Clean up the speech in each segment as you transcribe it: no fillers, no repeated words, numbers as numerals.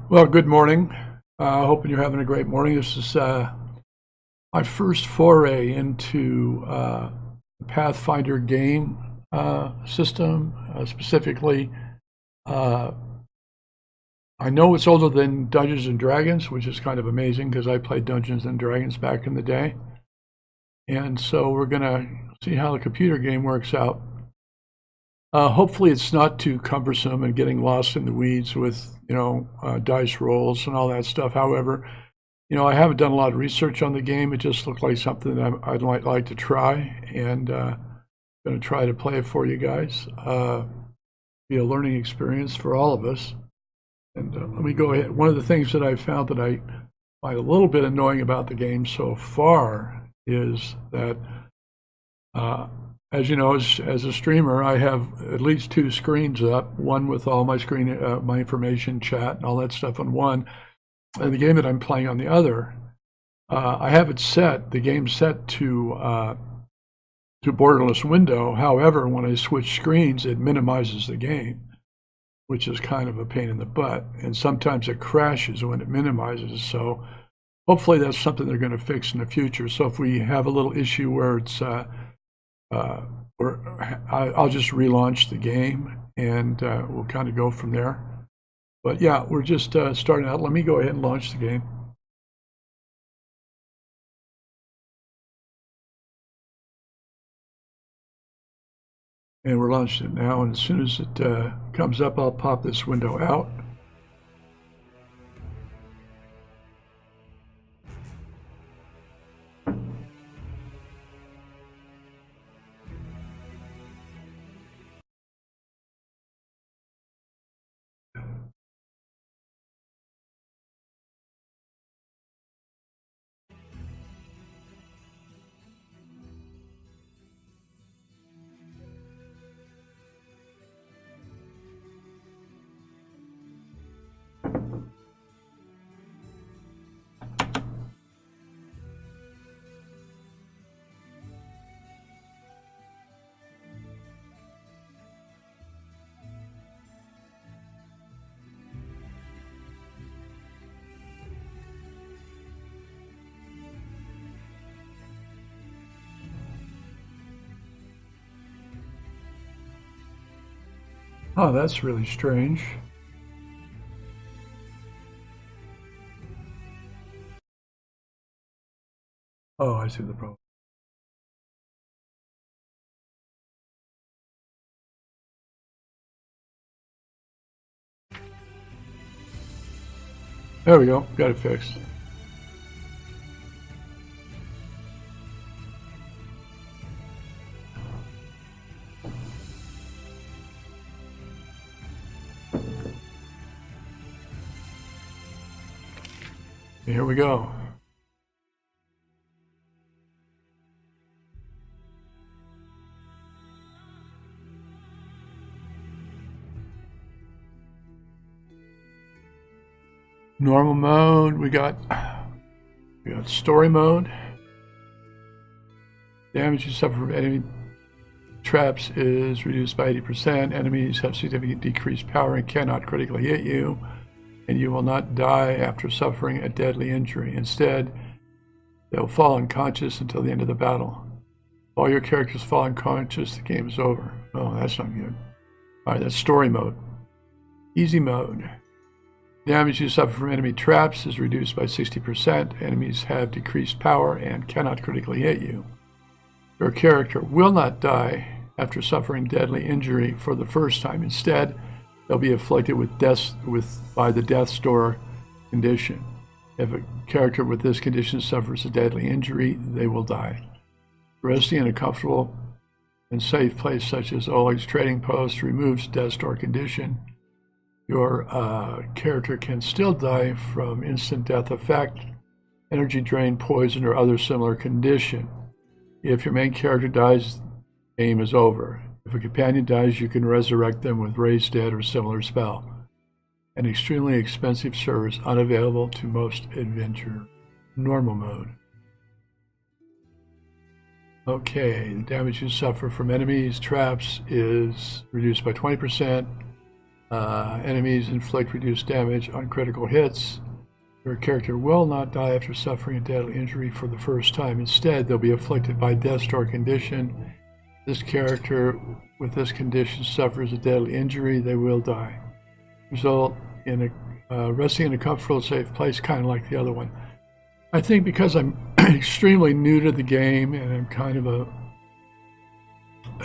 Well, good morning. Hoping you're having a great morning. This is my first foray into the Pathfinder game system. Specifically, uh, I know it's older than Dungeons and Dragons, which is kind of amazing because I played Dungeons and Dragons back in the day. And so we're going to see how the computer game works out. Hopefully it's not too cumbersome and getting lost in the weeds with, dice rolls and all that stuff. However, I haven't done a lot of research on the game. It just looked like something that I'd like to try, and going to try to play it for you guys. Be a learning experience for all of us. And let me go ahead. One of the things that I found that I find a little bit annoying about the game so far is that as you know, as a streamer, I have at least two screens up, one with all my my information, chat, and all that stuff on one, and the game that I'm playing on the other. I have it set, the game set to borderless window. However, when I switch screens, it minimizes the game, which is kind of a pain in the butt, and sometimes it crashes when it minimizes. So hopefully that's something they're going to fix in the future. So if we have a little issue where it's I'll just relaunch the game, and we'll kind of go from there. But yeah, we're just starting out. Let me go ahead and launch the game. And we're launching it now, and as soon as it comes up, I'll pop this window out. Oh, that's really strange. Oh, I see the problem. There we go. Got it fixed. Here we go. Normal mode, we got story mode. Damage you suffer from enemy traps is reduced by 80%. Enemies have significant decreased power and cannot critically hit you, and you will not die after suffering a deadly injury. Instead, they will fall unconscious until the end of the battle. If all your characters fall unconscious, the game is over. Oh, that's not good. All right, that's story mode. Easy mode. Damage you suffer from enemy traps is reduced by 60%. Enemies have decreased power and cannot critically hit you. Your character will not die after suffering deadly injury for the first time. Instead, they'll be afflicted by the death's door condition. If a character with this condition suffers a deadly injury, they will die. Resting in a comfortable and safe place such as Oleg's trading post removes death's door condition. Your character can still die from instant death effect, energy drain, poison, or other similar condition. If your main character dies, the game is over. If a companion dies, you can resurrect them with Raise Dead or similar spell. An extremely expensive service unavailable to most adventure. Normal mode. Okay, the damage you suffer from enemies, traps is reduced by 20%. Enemies inflict reduced damage on critical hits. Your character will not die after suffering a deadly injury for the first time. Instead, they'll be afflicted by death or condition. This character with this condition suffers a deadly injury, they will die. Result in resting in a comfortable, safe place, kind of like the other one. I think because I'm extremely new to the game and I'm kind of a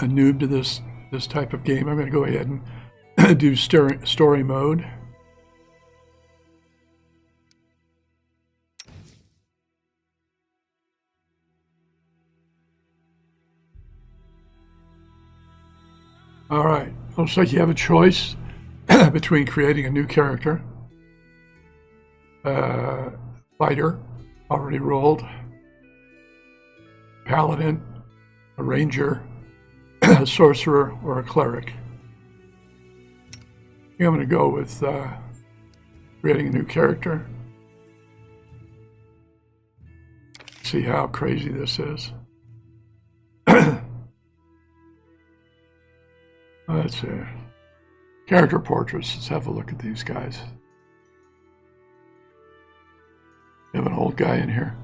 noob to this type of game, I'm going to go ahead and do story mode. All right, looks like you have a choice between creating a new character, fighter, already rolled, paladin, a ranger, a sorcerer, or a cleric. I think I'm going to go with creating a new character. See how crazy this is. Let's see. Character portraits. Let's have a look at these guys. We have an old guy in here.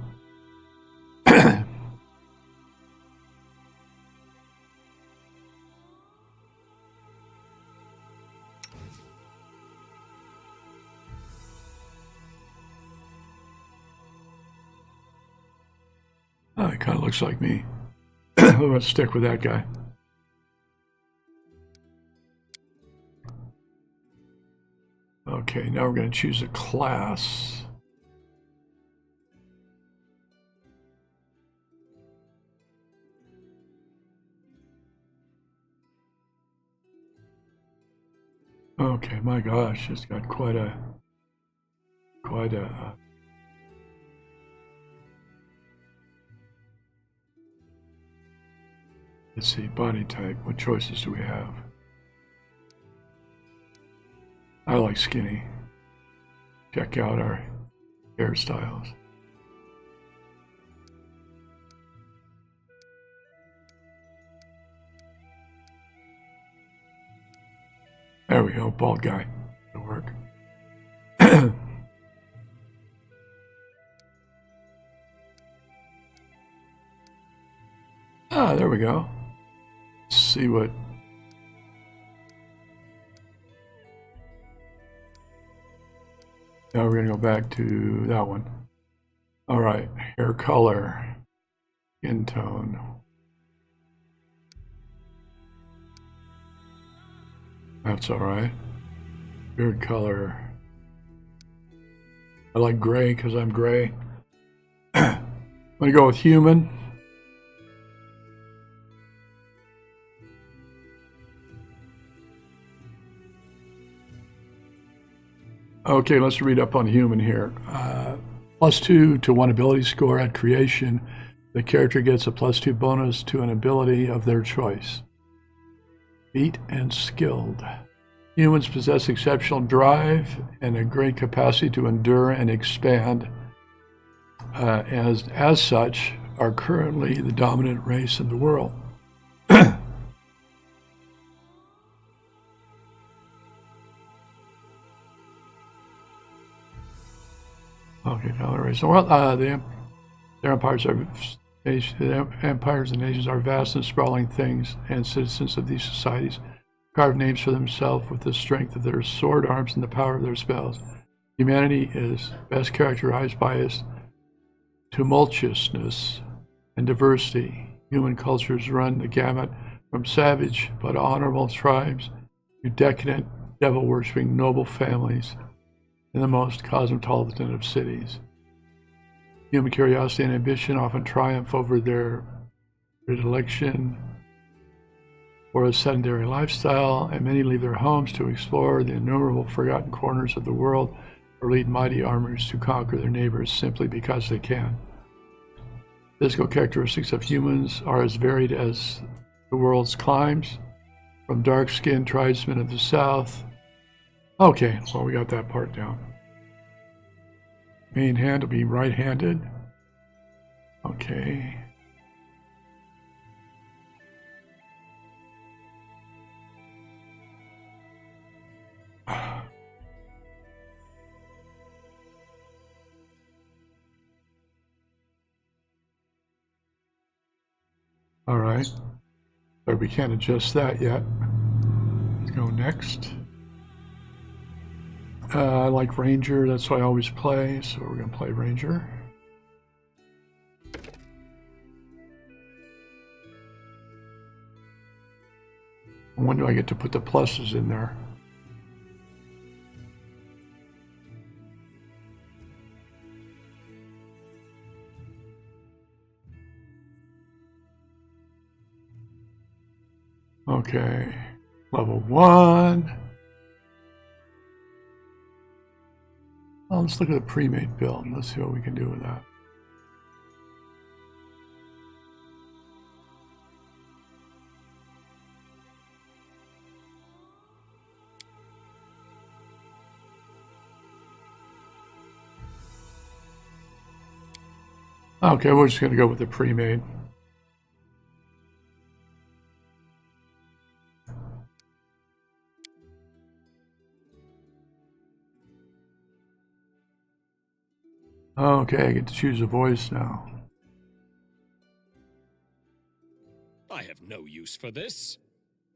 It kind of looks like me. Let's stick with that guy. Okay, now we're going to choose a class. Okay, my gosh, it's got quite a let's see, body type. What choices do we have? I like skinny. Check out our hairstyles. There we go, bald guy. It'll work. There we go. Let's see what. Now we're going to go back to that one. All right, hair color, skin tone. That's all right. Beard color. I like gray because I'm gray. I'm going to go with human. Okay, let's read up on human here. +2 to 1 ability score at creation. The character gets a +2 bonus to an ability of their choice. Feat and skilled. Humans possess exceptional drive and a great capacity to endure and expand. As such, are currently the dominant race in the world. Okay, dominant race. Well, the empires and nations are vast and sprawling things, and citizens of these societies carve names for themselves with the strength of their sword arms and the power of their spells. Humanity is best characterized by its tumultuousness and diversity. Human cultures run the gamut from savage but honorable tribes to decadent, devil-worshipping noble families in the most cosmopolitan of cities. Human curiosity and ambition often triumph over their predilection for a sedentary lifestyle, and many leave their homes to explore the innumerable forgotten corners of the world or lead mighty armies to conquer their neighbors simply because they can. Physical characteristics of humans are as varied as the world's climes, from dark-skinned tribesmen of the south. Okay, well, we got that part down. Main hand will be right-handed. Okay. All right. But we can't adjust that yet. Let's go next. I like Ranger, that's what I always play, so we're going to play Ranger. When do I get to put the pluses in there? Okay, level 1. Well, let's look at the pre-made build. Let's see what we can do with that. Okay, we're just going to go with the pre-made. Okay, I get to choose a voice now. I have no use for this.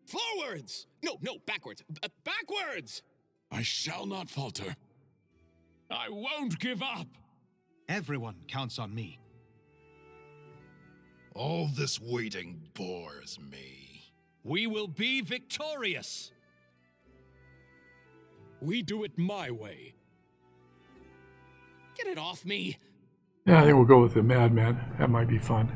Forwards! No, backwards. Backwards! I shall not falter. I won't give up. Everyone counts on me. All this waiting bores me. We will be victorious. We do it my way. Get it off me. Yeah, I think we'll go with the Madman. That might be fun.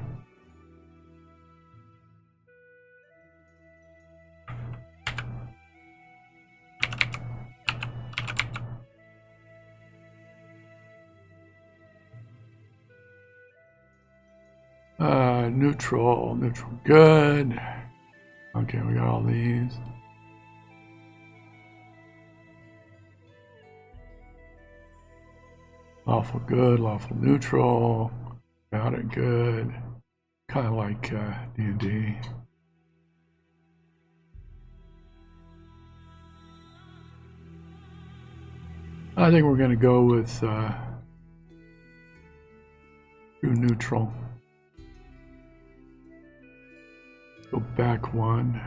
Neutral good. Okay, we got all these. Lawful good, lawful neutral, about it good, kind of like D&D. I think we're going to go with true neutral. Go back 1.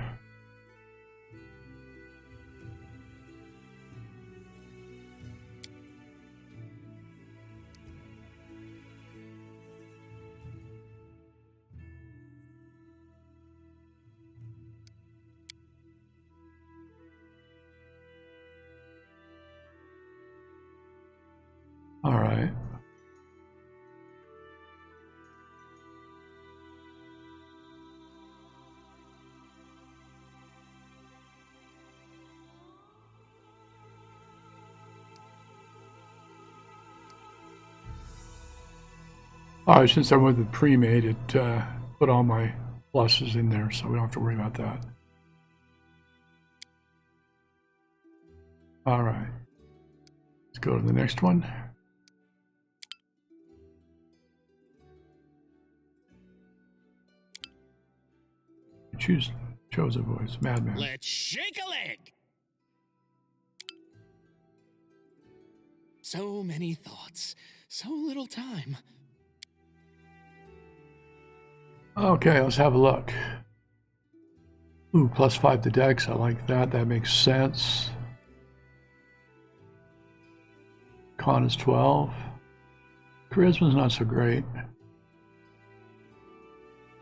All right. All right, since I went with pre-made, it put all my pluses in there, so we don't have to worry about that. All right. Let's go to the next one. Chose a voice, Madman. Let's shake a leg. So many thoughts, so little time. Okay, let's have a look. Ooh, +5 to Dex. I like that. That makes sense. Con is 12. Charisma's not so great.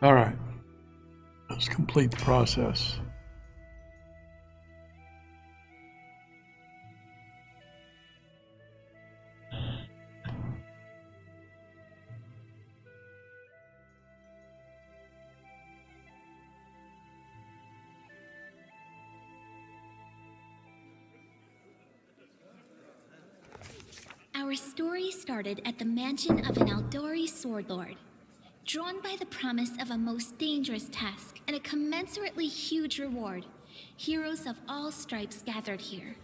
All right. Let's complete the process. Our story started at the mansion of an Aldori sword lord. Drawn by the promise of a most dangerous task and a commensurately huge reward, heroes of all stripes gathered here.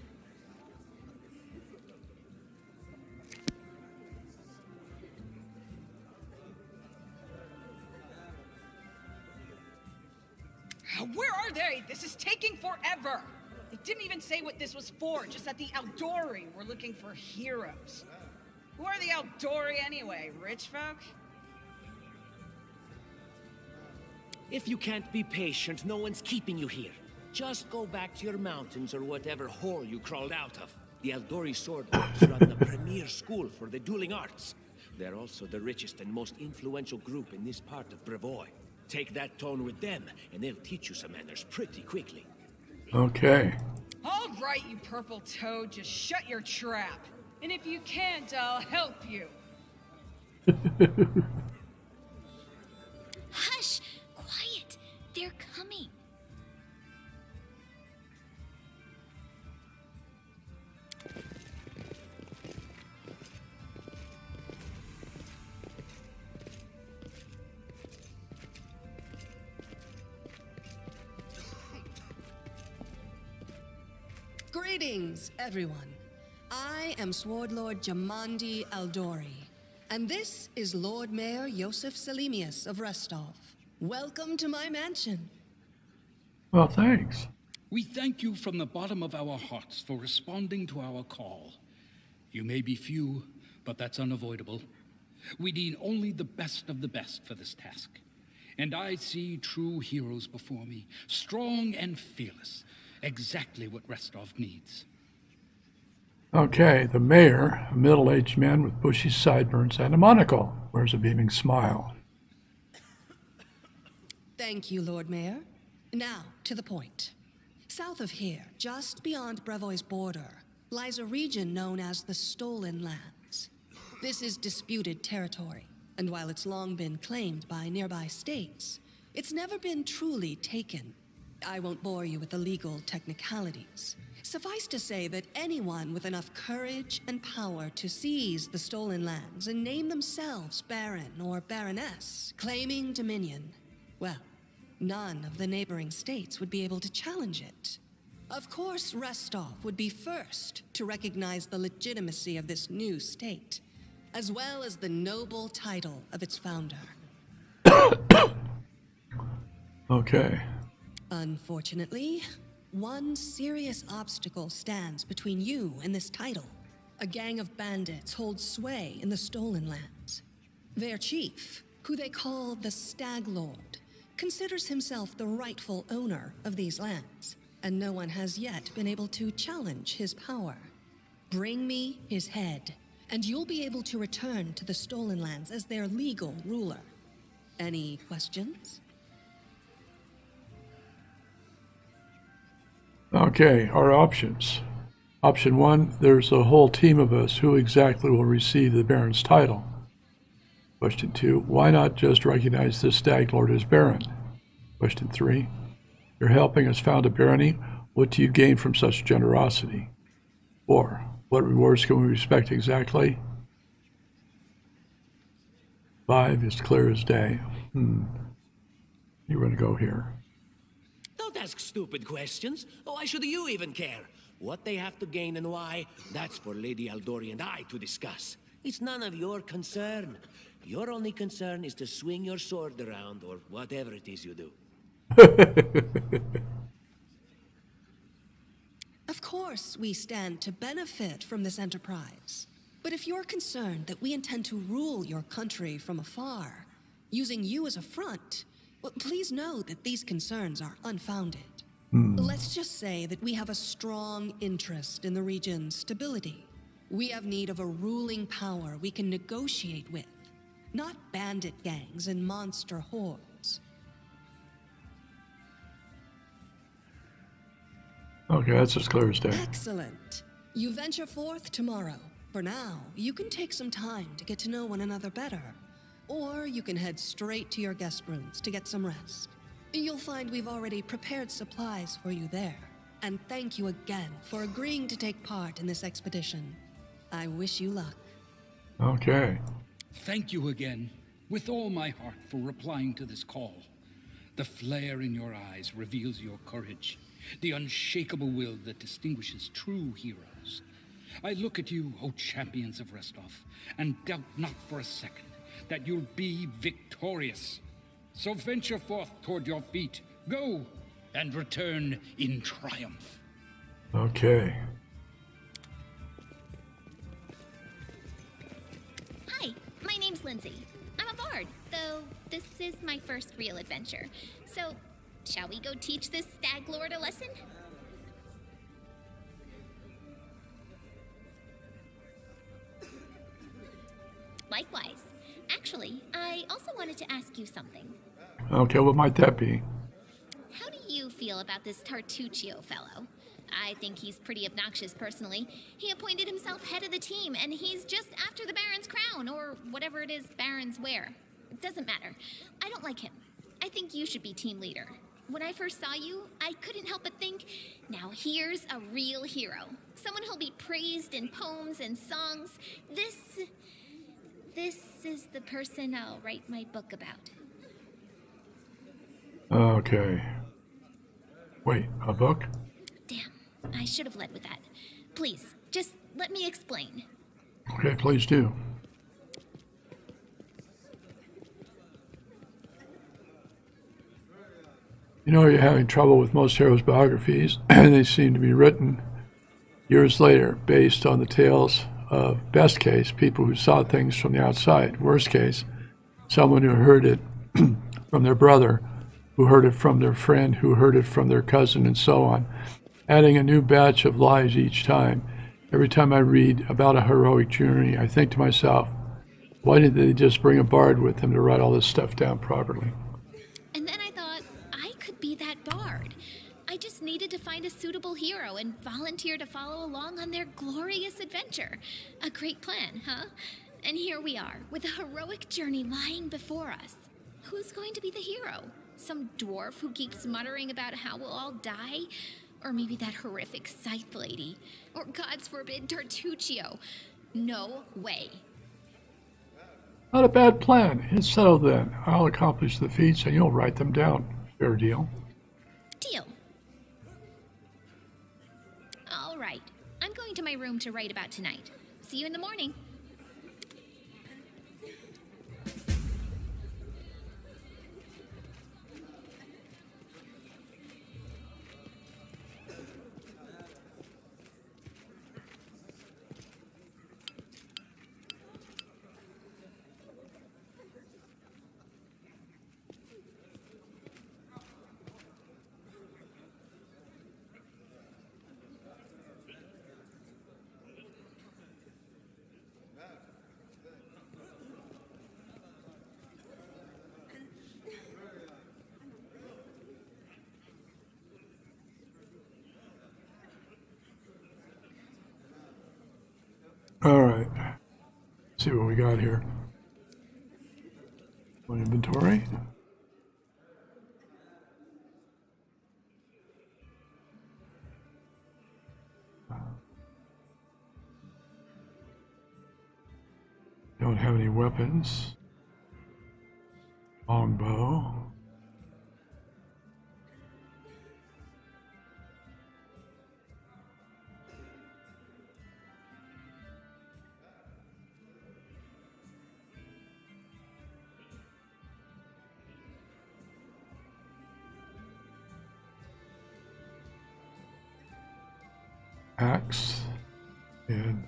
Where are they? This is taking forever! They didn't even say what this was for, just that the Aldori were looking for heroes. Who are the Aldori anyway? Rich folk? If you can't be patient, no one's keeping you here. Just go back to your mountains or whatever hole you crawled out of. The Aldori Sword Lords run the premier school for the dueling arts. They're also the richest and most influential group in this part of Brevoy. Take that tone with them, and they'll teach you some manners pretty quickly. Okay. All right, you purple toad, just shut your trap. And if you can't, I'll help you. Hush! Quiet! They're coming. Greetings, everyone. I am Sword Lord Jamandi Aldori, and this is Lord Mayor Yosef Selimius of Restov. Welcome to my mansion. Well, thanks. We thank you from the bottom of our hearts for responding to our call. You may be few, but that's unavoidable. We need only the best of the best for this task. And I see true heroes before me, strong and fearless, exactly what Restov needs. Okay, the mayor, a middle-aged man with bushy sideburns and a monocle, wears a beaming smile. Thank you, Lord Mayor. Now, to the point. South of here, just beyond Brevoy's border, lies a region known as the Stolen Lands. This is disputed territory, and while it's long been claimed by nearby states, it's never been truly taken. I won't bore you with the legal technicalities. Suffice to say that anyone with enough courage and power to seize the stolen lands and name themselves Baron or Baroness, claiming dominion, well, none of the neighboring states would be able to challenge it. Of course, Restov would be first to recognize the legitimacy of this new state, as well as the noble title of its founder. Okay. Unfortunately, one serious obstacle stands between you and this title. A gang of bandits holds sway in the Stolen Lands. Their chief, who they call the Stag Lord, considers himself the rightful owner of these lands, and no one has yet been able to challenge his power. Bring me his head, and you'll be able to return to the Stolen Lands as their legal ruler. Any questions? Okay, our options. Option 1, there's a whole team of us. Who exactly will receive the Baron's title? Question 2, why not just recognize this Stag Lord as Baron? Question 3, you're helping us found a barony. What do you gain from such generosity? 4, what rewards can we expect exactly? 5 is clear as day. You're going to go here. Don't ask stupid questions. Why should you even care? What they have to gain and why, that's for Lady Aldori and I to discuss. It's none of your concern. Your only concern is to swing your sword around or whatever it is you do. Of course, we stand to benefit from this enterprise. But if you're concerned that we intend to rule your country from afar, using you as a front, well, please know that these concerns are unfounded. Let's just say that we have a strong interest in the region's stability. We have need of a ruling power we can negotiate with, not bandit gangs and monster hordes. Okay, that's as clear as day. Excellent. You venture forth tomorrow. For now, you can take some time to get to know one another better. Or you can head straight to your guest rooms to get some rest. You'll find we've already prepared supplies for you there. And thank you again for agreeing to take part in this expedition. I wish you luck. Okay. Thank you again, with all my heart, for replying to this call. The flare in your eyes reveals your courage, the unshakable will that distinguishes true heroes. I look at you, O champions of Restov, and doubt not for a second that you'll be victorious. So venture forth toward your feet, go, and return in triumph. Okay. Hi, my name's Lindsay. I'm a bard, the this is my first real adventure. So, shall we go teach this stag lord a lesson? Likewise. Actually, I also wanted to ask you something. Okay, what might that be? How do you feel about this Tartuccio fellow? I think he's pretty obnoxious personally. He appointed himself head of the team, and he's just after the Baron's crown, or whatever it is barons wear. It doesn't matter. I don't like him. I think you should be team leader. When I first saw you, I couldn't help but think, now here's a real hero. Someone who'll be praised in poems and songs. This is the person I'll write my book about. Okay. Wait, a book? Damn, I should have led with that. Please, just let me explain. Okay, please do. You know, you're having trouble with most heroes' biographies, and they seem to be written years later based on the tales of, best case, people who saw things from the outside. Worst case, someone who heard it from their brother, who heard it from their friend, who heard it from their cousin, and so on, adding a new batch of lies each time. Every time I read about a heroic journey, I think to myself, why did they just bring a bard with them to write all this stuff down properly? And then I thought, I could be that bard. I just needed to find a suitable hero and volunteer to follow along on their glorious adventure. A great plan, huh? And here we are, with a heroic journey lying before us. Who's going to be the hero? Some dwarf who keeps muttering about how we'll all die? Or maybe that horrific scythe lady? Or, God's forbid, Tartuccio? No way. Not a bad plan. It's settled then. I'll accomplish the feats and you'll write them down. Fair deal. Deal. All right. I'm going to my room to write about tonight. See you in the morning. All right. See what we got here. On inventory. Don't have any weapons. Longbow. Axe and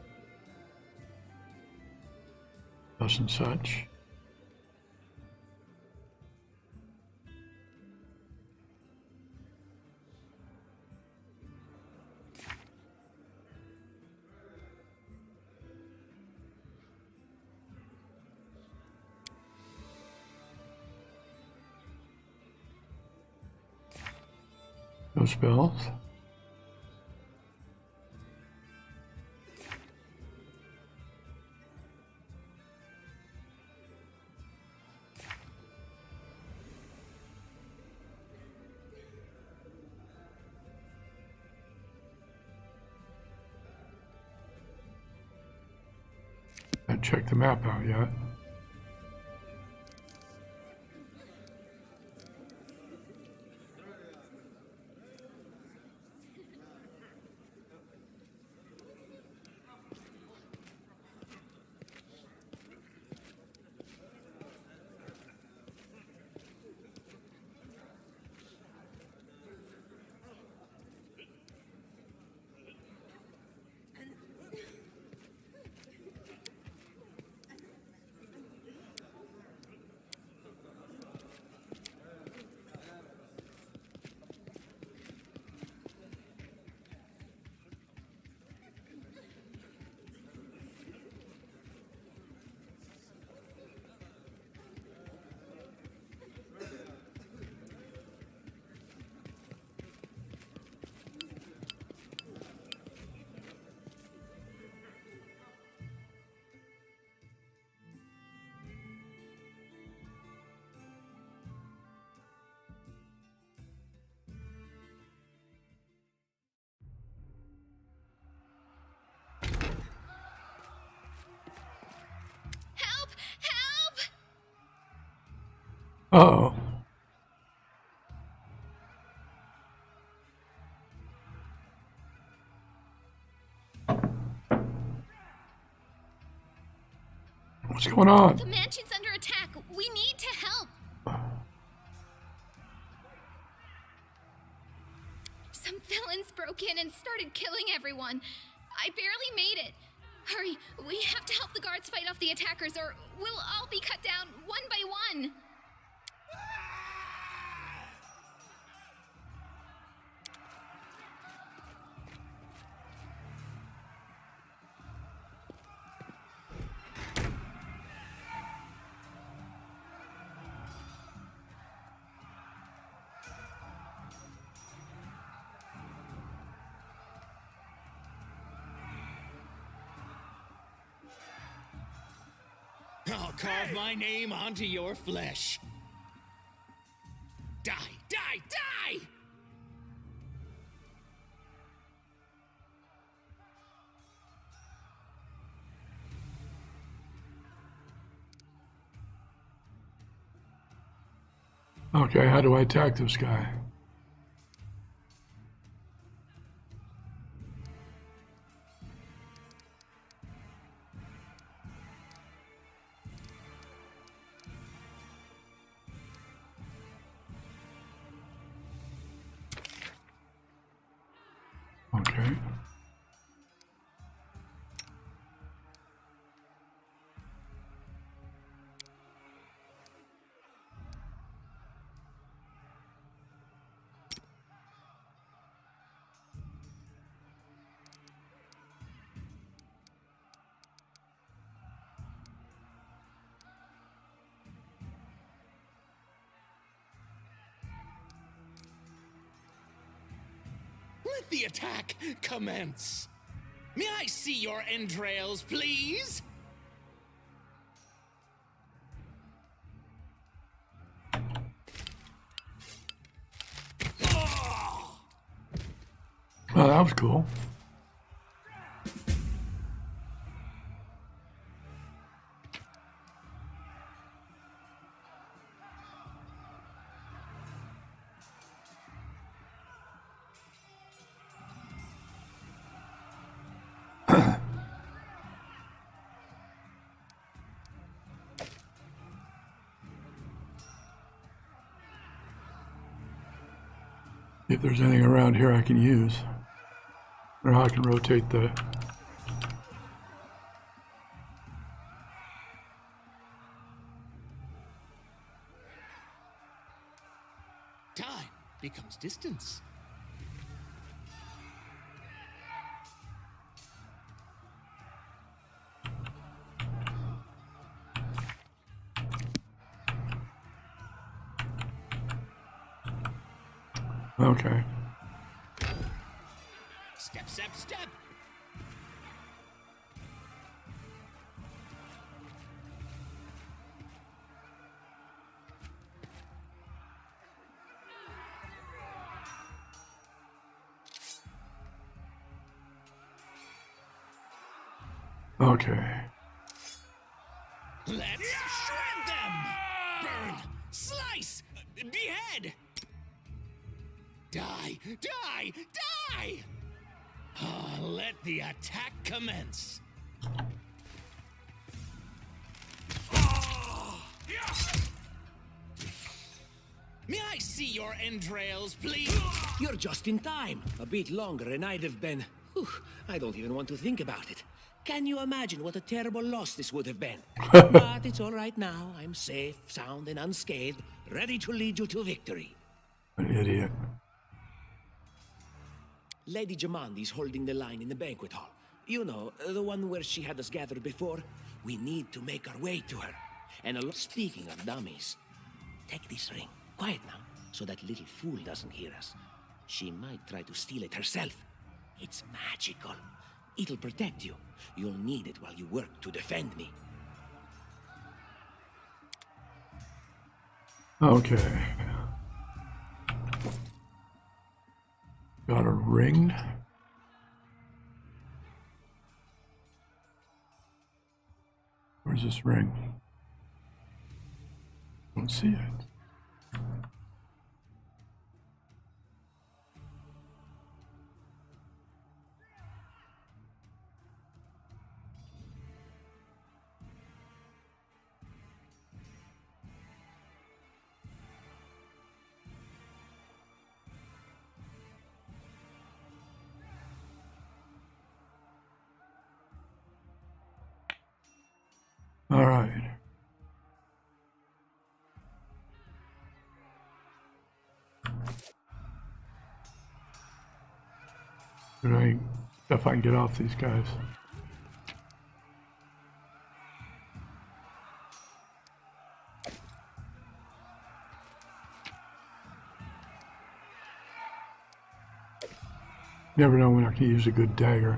such and such. No spells. Haven't checked the map out yet. Uh-oh. What's going on? The mansion's under attack. We need to help. Some villains broke in and started killing everyone. I barely made it. Hurry, we have to help the guards fight off the attackers or we'll all be cut down one by one. I'll carve my name onto your flesh. Die, die, die! Okay, how do I attack this guy? Okay. Let the attack commence. May I see your entrails, please? Well, that was cool. If there's anything around here I can use, or how I can rotate the... Time becomes distance. Okay. Step, step, step. Okay. Let's shred them! Burn! Slice! Behead! Die! Die! Die! Let the attack commence! May I see your entrails, please? You're just in time. A bit longer and I'd have been... Whew, I don't even want to think about it. Can you imagine what a terrible loss this would have been? But it's all right now. I'm safe, sound, and unscathed, ready to lead you to victory. An idiot. Lady Jamandi's holding the line in the banquet hall. You know, the one where she had us gathered before. We need to make our way to her. And speaking of dummies, take this ring. Quiet now, so that little fool doesn't hear us. She might try to steal it herself. It's magical. It'll protect you. You'll need it while you work to defend me. Okay. Got a ring. Where's this ring? Don't see it. All right. Right. If I can get off these guys. Never know when I can use a good dagger.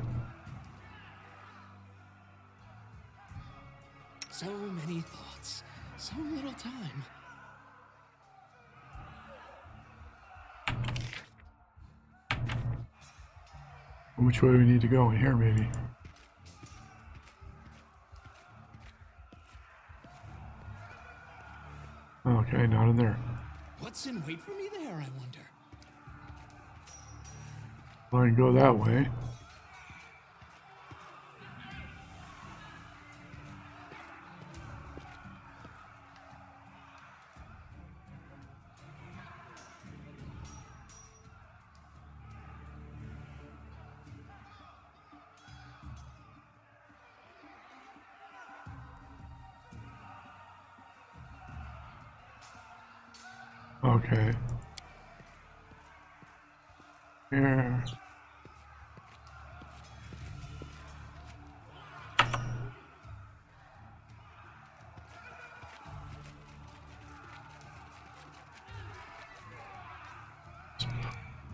So many thoughts, so little time. Which way do we need to go? In here, maybe. Okay, not in there. What's in wait for me there, I wonder? Well, I can go that way. Okay. Here.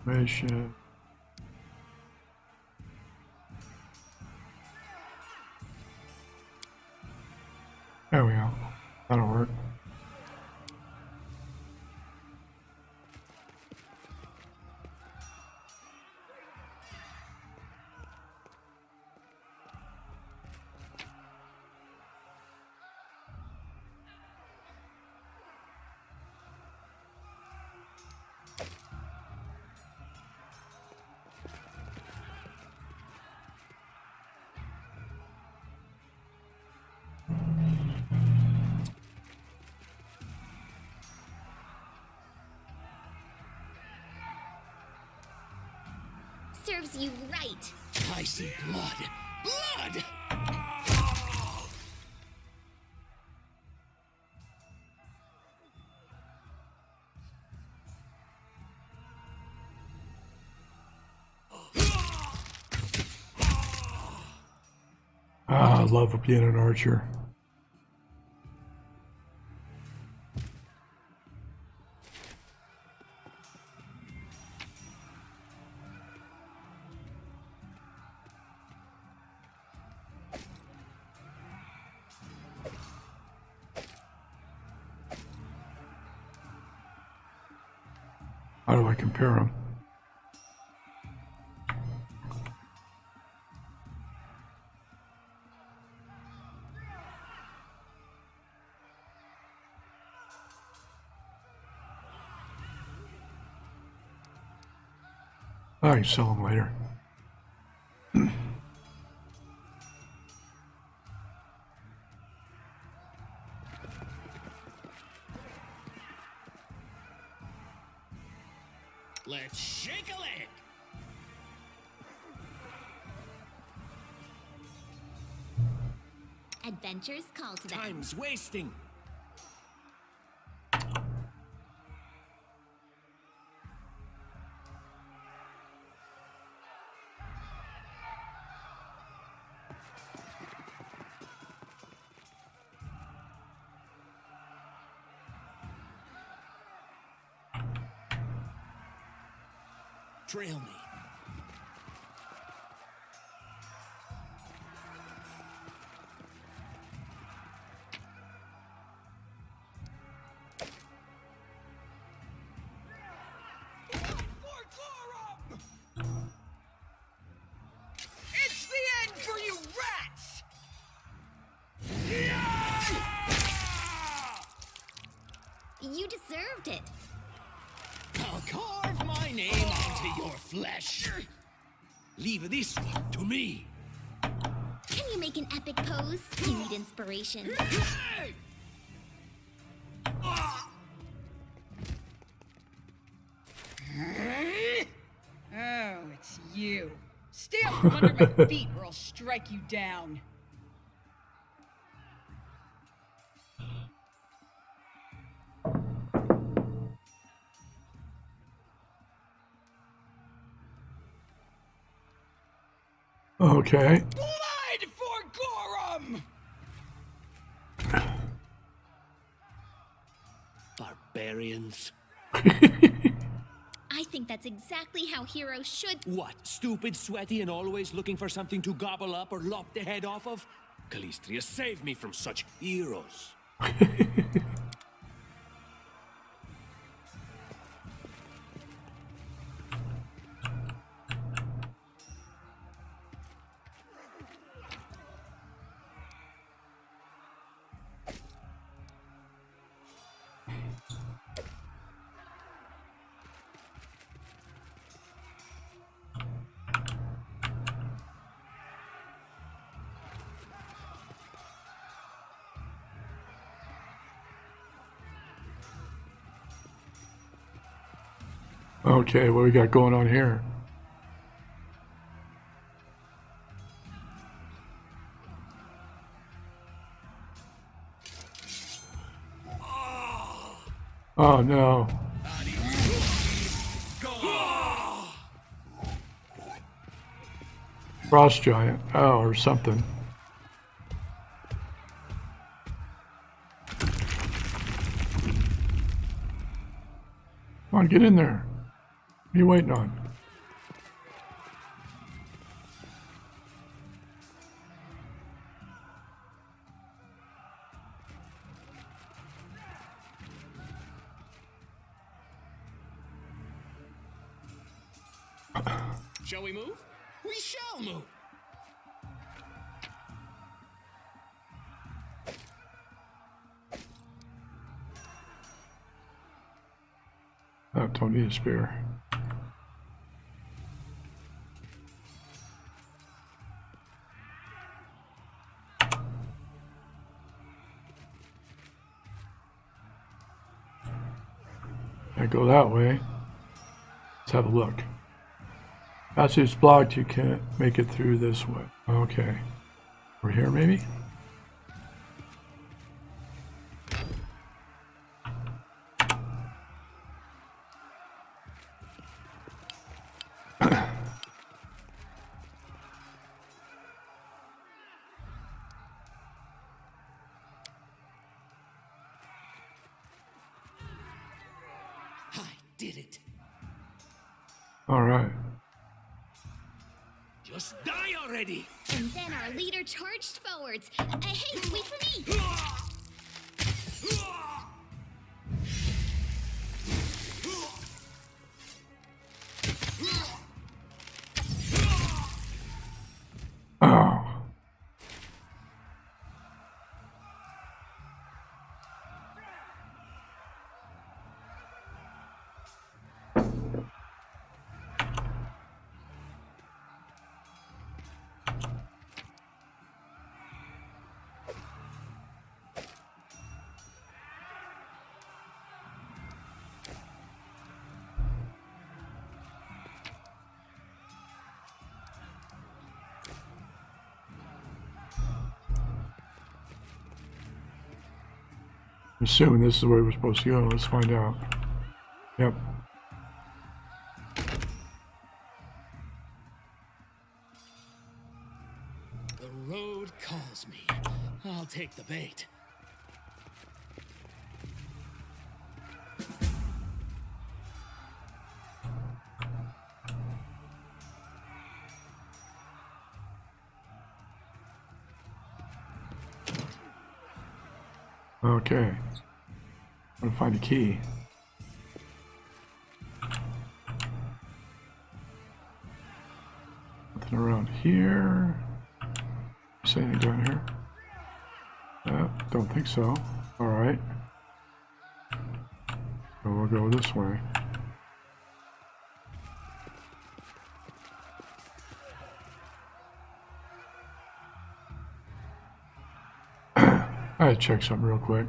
Mission. There we go. That'll work. Serves you right. I see blood. Blood! Ah, I love being an archer. How do I compare them? I can sell them later. Let's shake a leg! Adventures call to them. Time's wasting. Trail me. It's the end for you rats! You deserved it. I'll carve my name onto your flesh. Leave this one to me. Can you make an epic pose? You need inspiration. Oh, it's you. Stay up from under my feet or I'll strike you down. Okay. Blood for Gorum! Barbarians. I think that's exactly how heroes should. What? Stupid, sweaty, and always looking for something to gobble up or lop the head off of? Calistria, save me from such heroes. Okay, what we got going on here? Oh no. Frost giant. Oh, or something. Come on, get in there. What are you waiting on? Shall we move? We shall move! Oh, don't need a spear. I go that way. Let's have a look. Passage is blocked. You can't make it through this way. Okay. We're here, maybe? Did it. All right. Just die already! And then our leader charged forwards. Hey, wait for me! Oh. I'm assuming this is where we're supposed to go. Let's find out. Yep. The road calls me. I'll take the bait. Okay. I'm gonna find a key. Nothing around here. Is anything down here? Don't think so. All right. So we'll go this way. I had to check something real quick.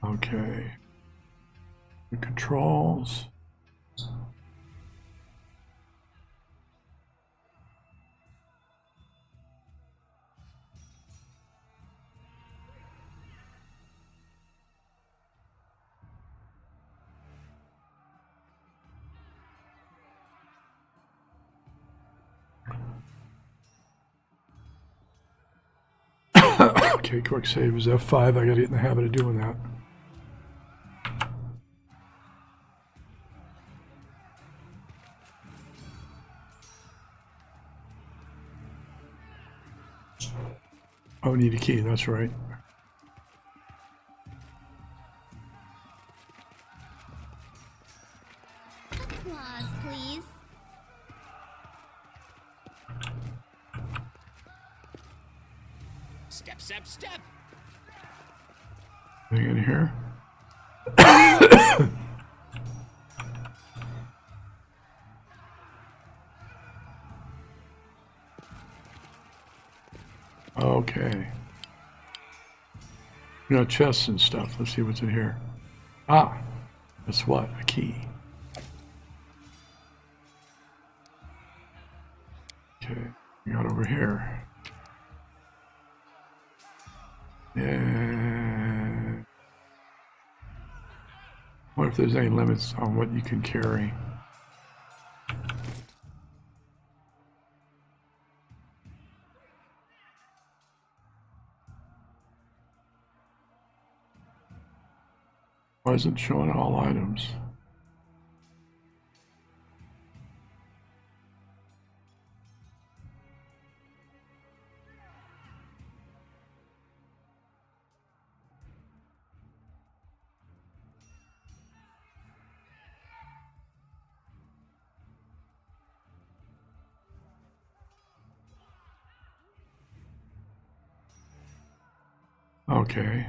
Okay. The controls. Okay, quick save is F5. I gotta get in the habit of doing that. Oh, need a key, that's right. Applause, please. Step, step, step. Anything in here? Okay. We got chests and stuff. Let's see what's in here. Ah, that's what? A key. Okay, we got over here. Yeah. I wonder if there's any limits on what you can carry. Why isn't it showing all items? Okay.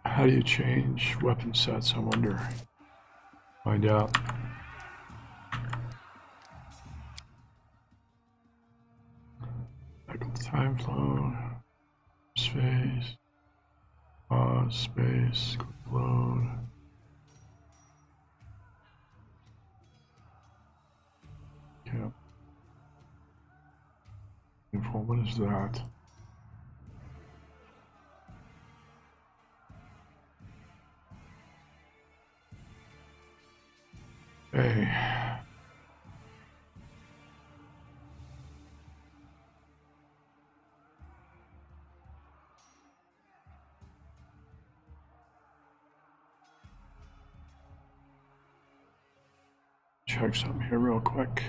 How do you change weapon sets, I wonder? Find out. Cycle time flow, space, pause, space, quick load. Okay. Info, what is that? Hey. Check something here real quick.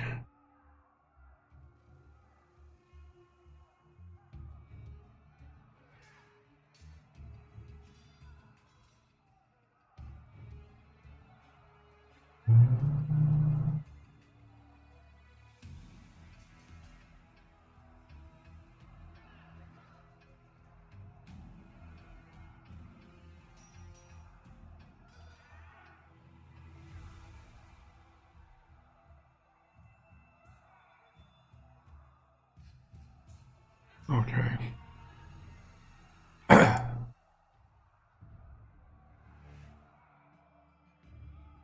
Okay.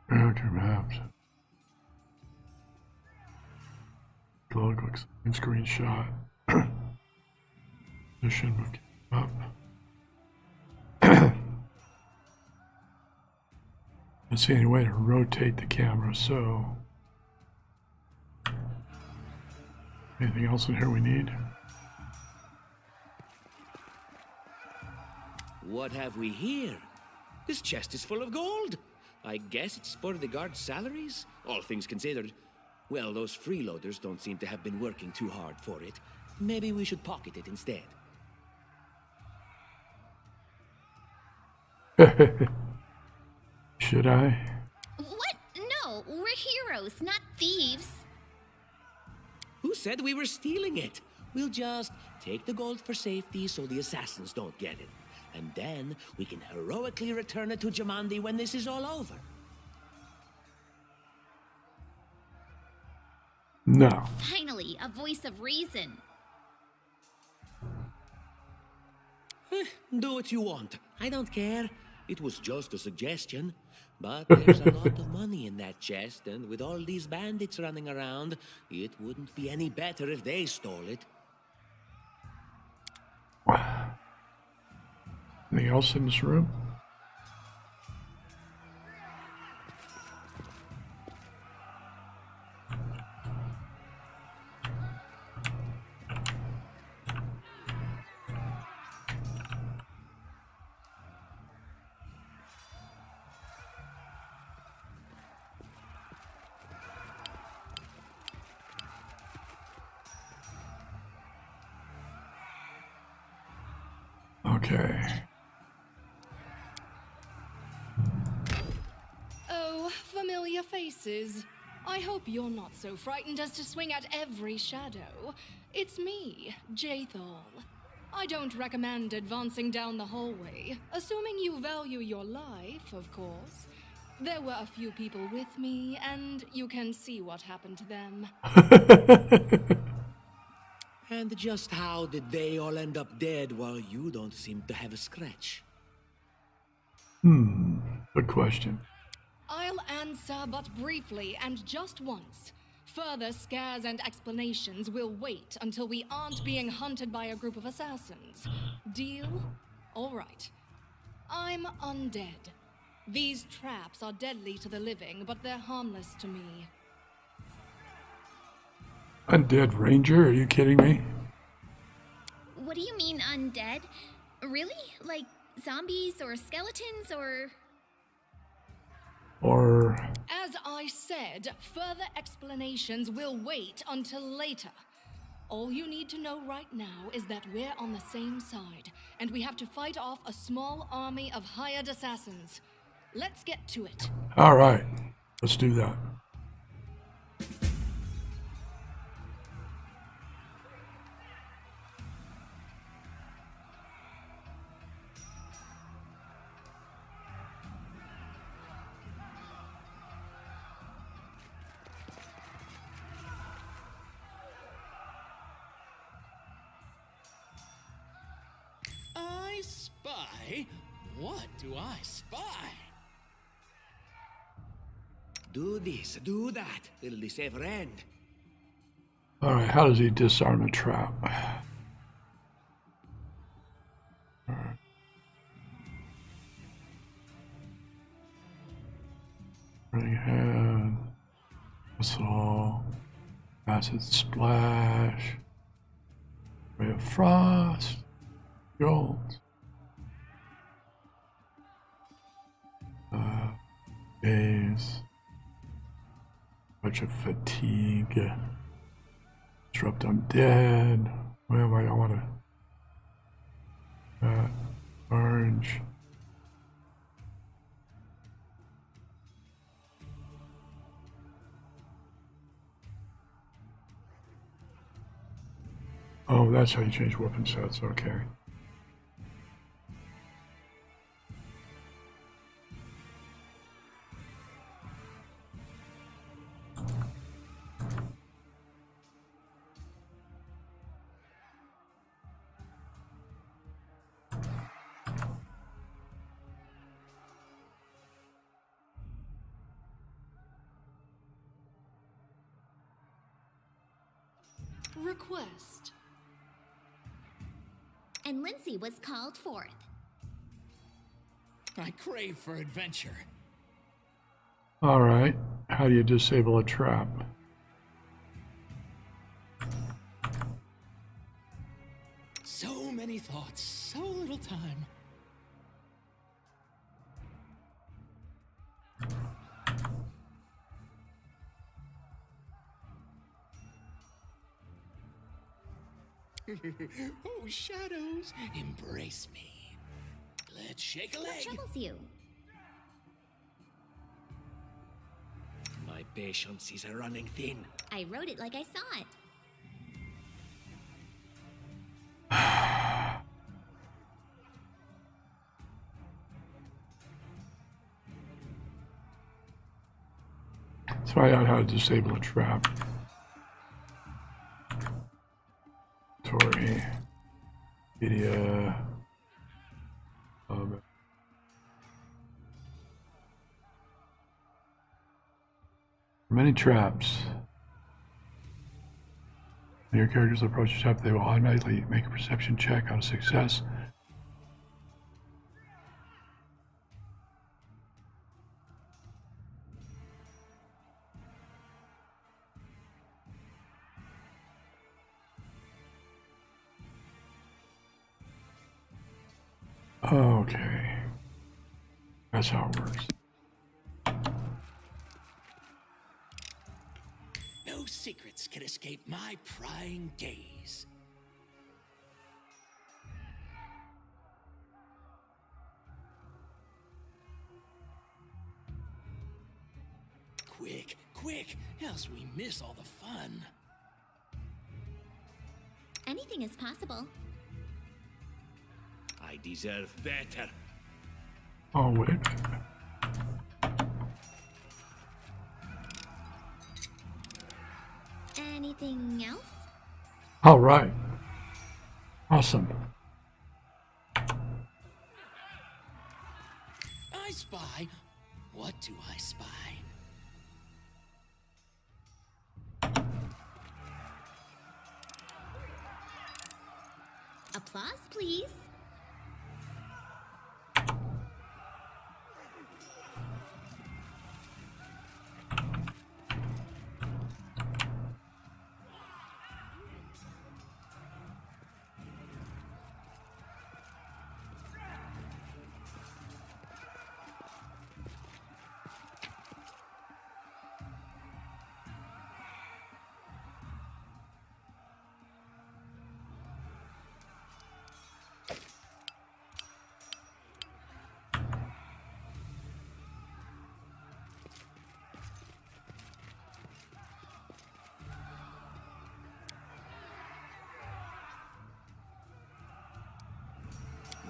Character maps. Load quick screenshot. Position move up. Don't see any way to rotate the camera, so. Anything else in here we need? What have we here? This chest is full of gold. I guess it's for the guards' salaries, all things considered. Well, those freeloaders don't seem to have been working too hard for it. Maybe we should pocket it instead. Should I? What? No, we're heroes, not thieves. Who said we were stealing it? We'll just take the gold for safety so the assassins don't get it. And then we can heroically return it to Jamandi when this is all over. No. Finally, a voice of reason. Do what you want. I don't care. It was just a suggestion. But there's a lot of money in that chest, and with all these bandits running around, it wouldn't be any better if they stole it. Anything else in this room? Okay. Oh, familiar faces. I hope you're not so frightened as to swing at every shadow. It's me, Jathal. I don't recommend advancing down the hallway, assuming you value your life, of course. There were a few people with me, and you can see what happened to them. And just how did they all end up dead while you don't seem to have a scratch? Good question. I'll answer but briefly and just once. Further scares and explanations will wait until we aren't being hunted by a group of assassins. Deal? All right. I'm undead. These traps are deadly to the living, but they're harmless to me. Undead Ranger? Are you kidding me? What do you mean undead? Really? Like zombies or skeletons or... Or... As I said, further explanations will wait until later. All you need to know right now is that we're on the same side, and we have to fight off a small army of hired assassins. Let's get to it. All right. Let's do that. I spy? What do I spy? Do this, do that. It'll this ever end? All right. How does he disarm a trap? All right. Burning hand. Whistle. Acid splash. Ray of frost. Gold. Days. Much of fatigue. Disrupt undead. Well, I want to. Orange. Oh, that's how you change weapon sets. Okay. Request. And Lindsay was called forth. I crave for adventure. All right. How do you disable a trap? So many thoughts, so little time. Oh, shadows, embrace me. Let's shake a What leg. troubles you? My patience is running thin. I wrote it like I saw it. Let's find out how to disable a trap. Tori. Media. Many traps. When your characters approach a trap, they will automatically make a perception check on success. Okay. That's how it works. No secrets can escape my prying gaze. Quick, quick, else we miss all the fun. Anything is possible. I deserve better. Oh, wait. Anything else? All right. Awesome. I spy. What do I spy? Applause, please.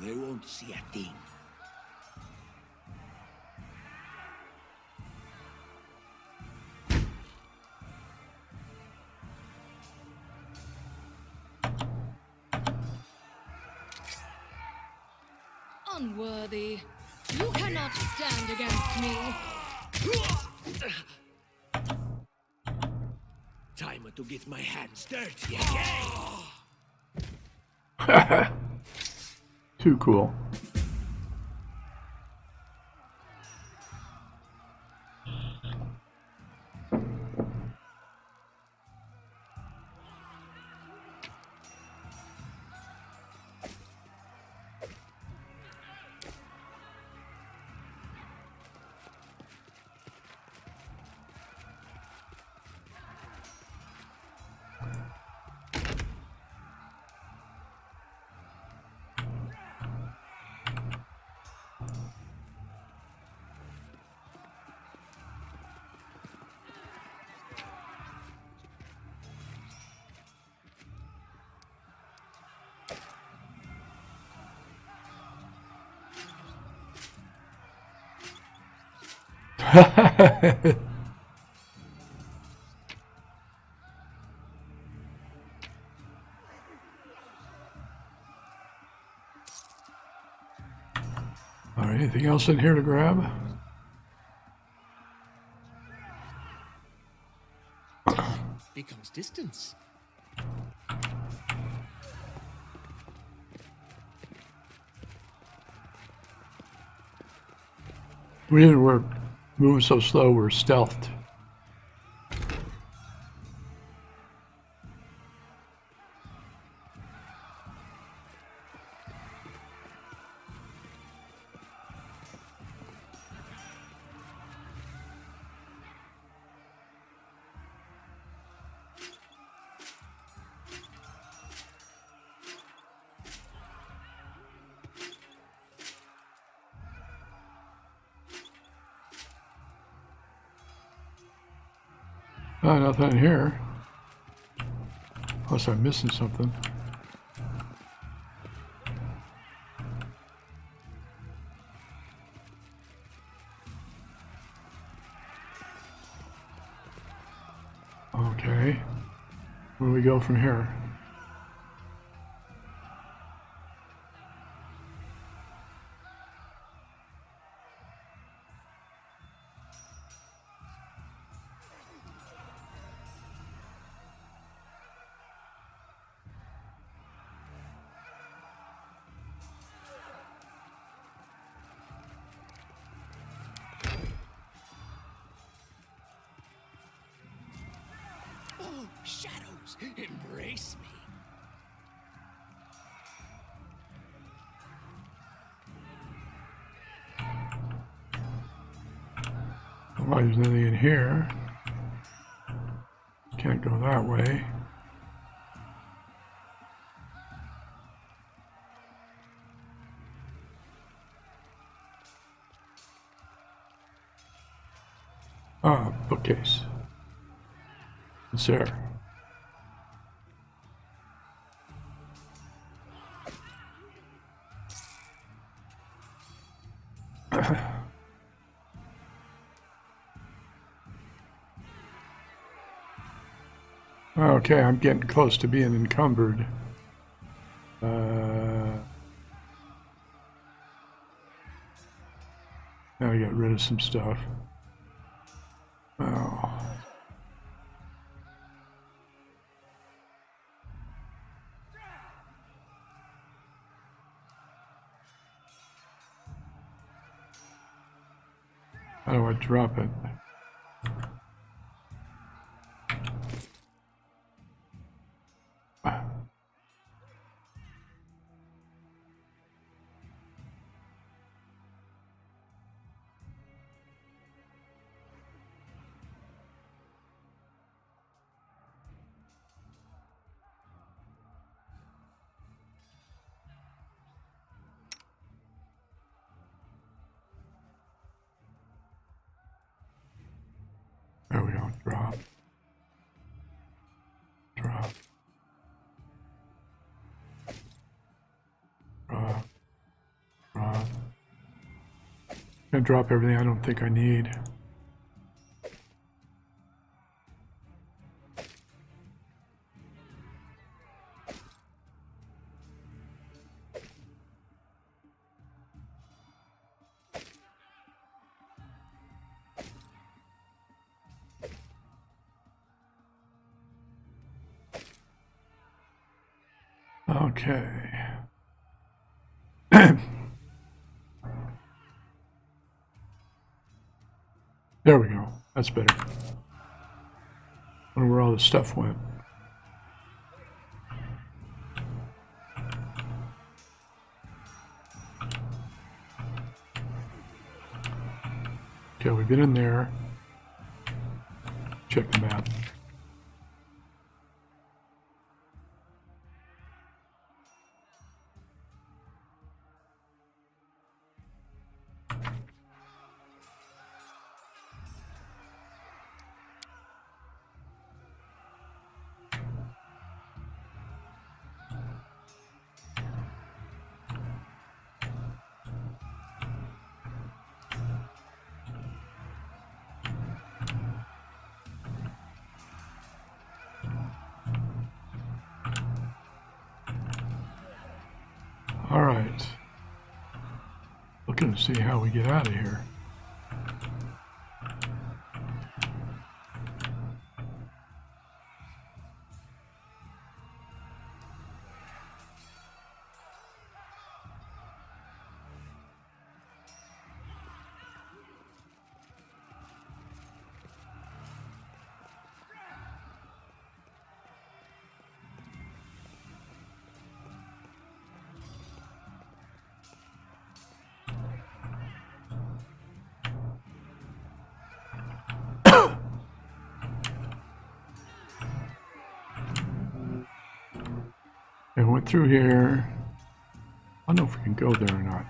They won't see a thing. Unworthy. You cannot stand against me. Time to get my hands dirty again. Too cool. All right, anything else in here to grab? Time becomes distance. We didn't work. Move so slow, we're stealthed. Oh, nothing in here. Unless I'm missing something. Okay. Where do we go from here? Shadows, embrace me. Well, there's nothing in here. Can't go that way. Ah, bookcase. It's there. Okay, I'm getting close to being encumbered. Now I get rid of some stuff. Oh. How do I drop it? There we go. Drop. Drop. Drop. Drop. Gonna drop everything I don't think I need. Okay. There we go. That's better. Wonder where all the stuff went. Okay, we've been in there. Check the map. All right. Looking to see how we get out of here. I went through here. I don't know if we can go there or not.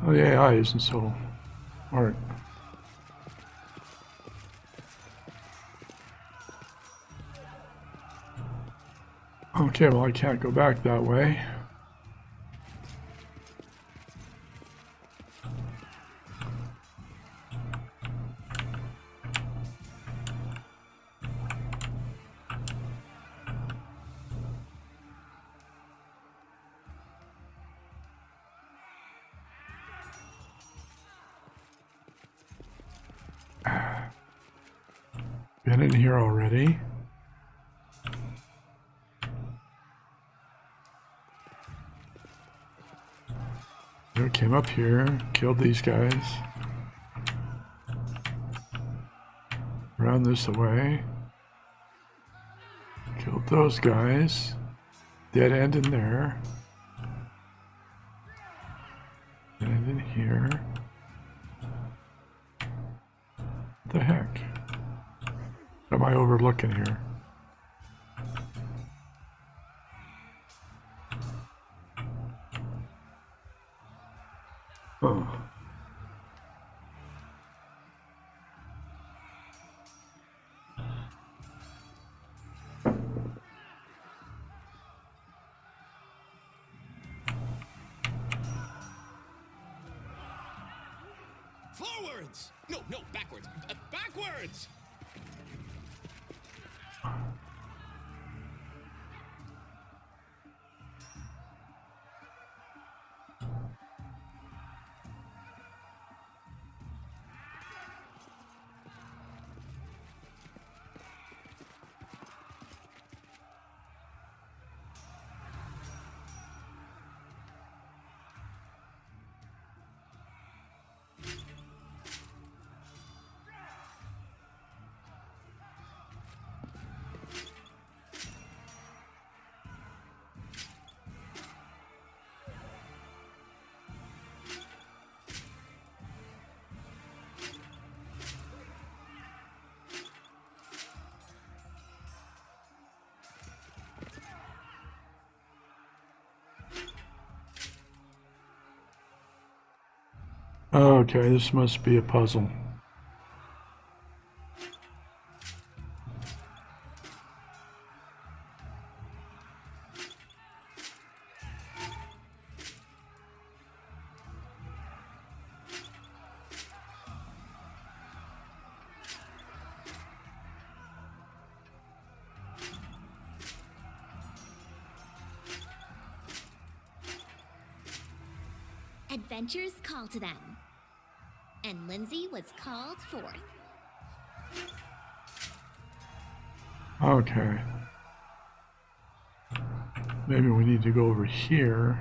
Oh, the AI isn't so smart. Okay, well, I can't go back that way. Been in here already. I came up here, killed these guys. Around this way. Killed those guys. Dead end in there. Dead end in here. What the heck? What am I overlooking here? Oh. Forwards! No, no, backwards. Backwards! Okay, this must be a puzzle. Adventures call to them. And Lindsay was called forth. Okay. Maybe we need to go over here.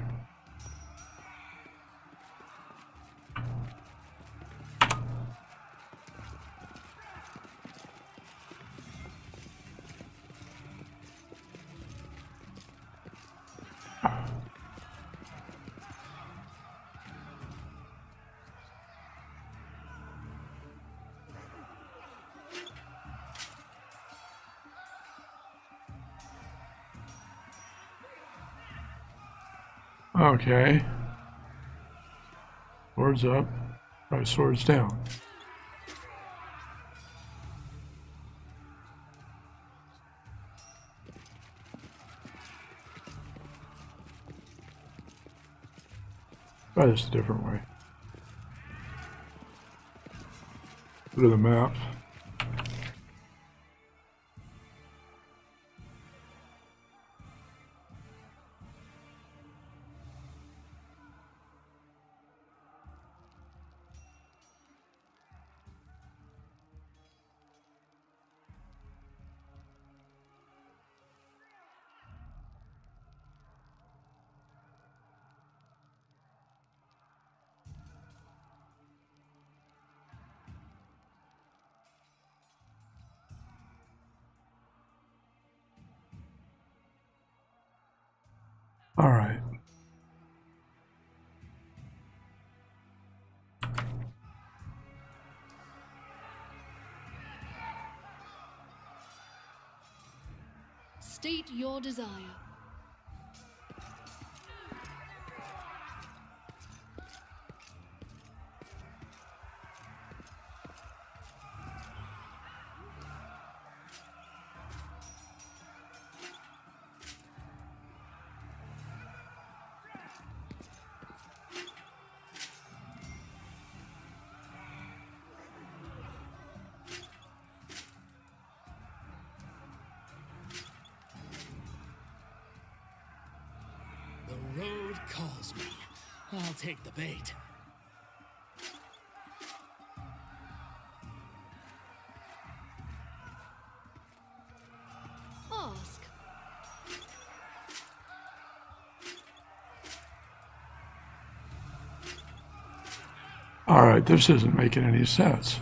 Okay. Swords up. Right, swords down. Try this a different way. Go to the map. All right. State your desire. The road calls me. I'll take the bait. Ask. right, this isn't making any sense.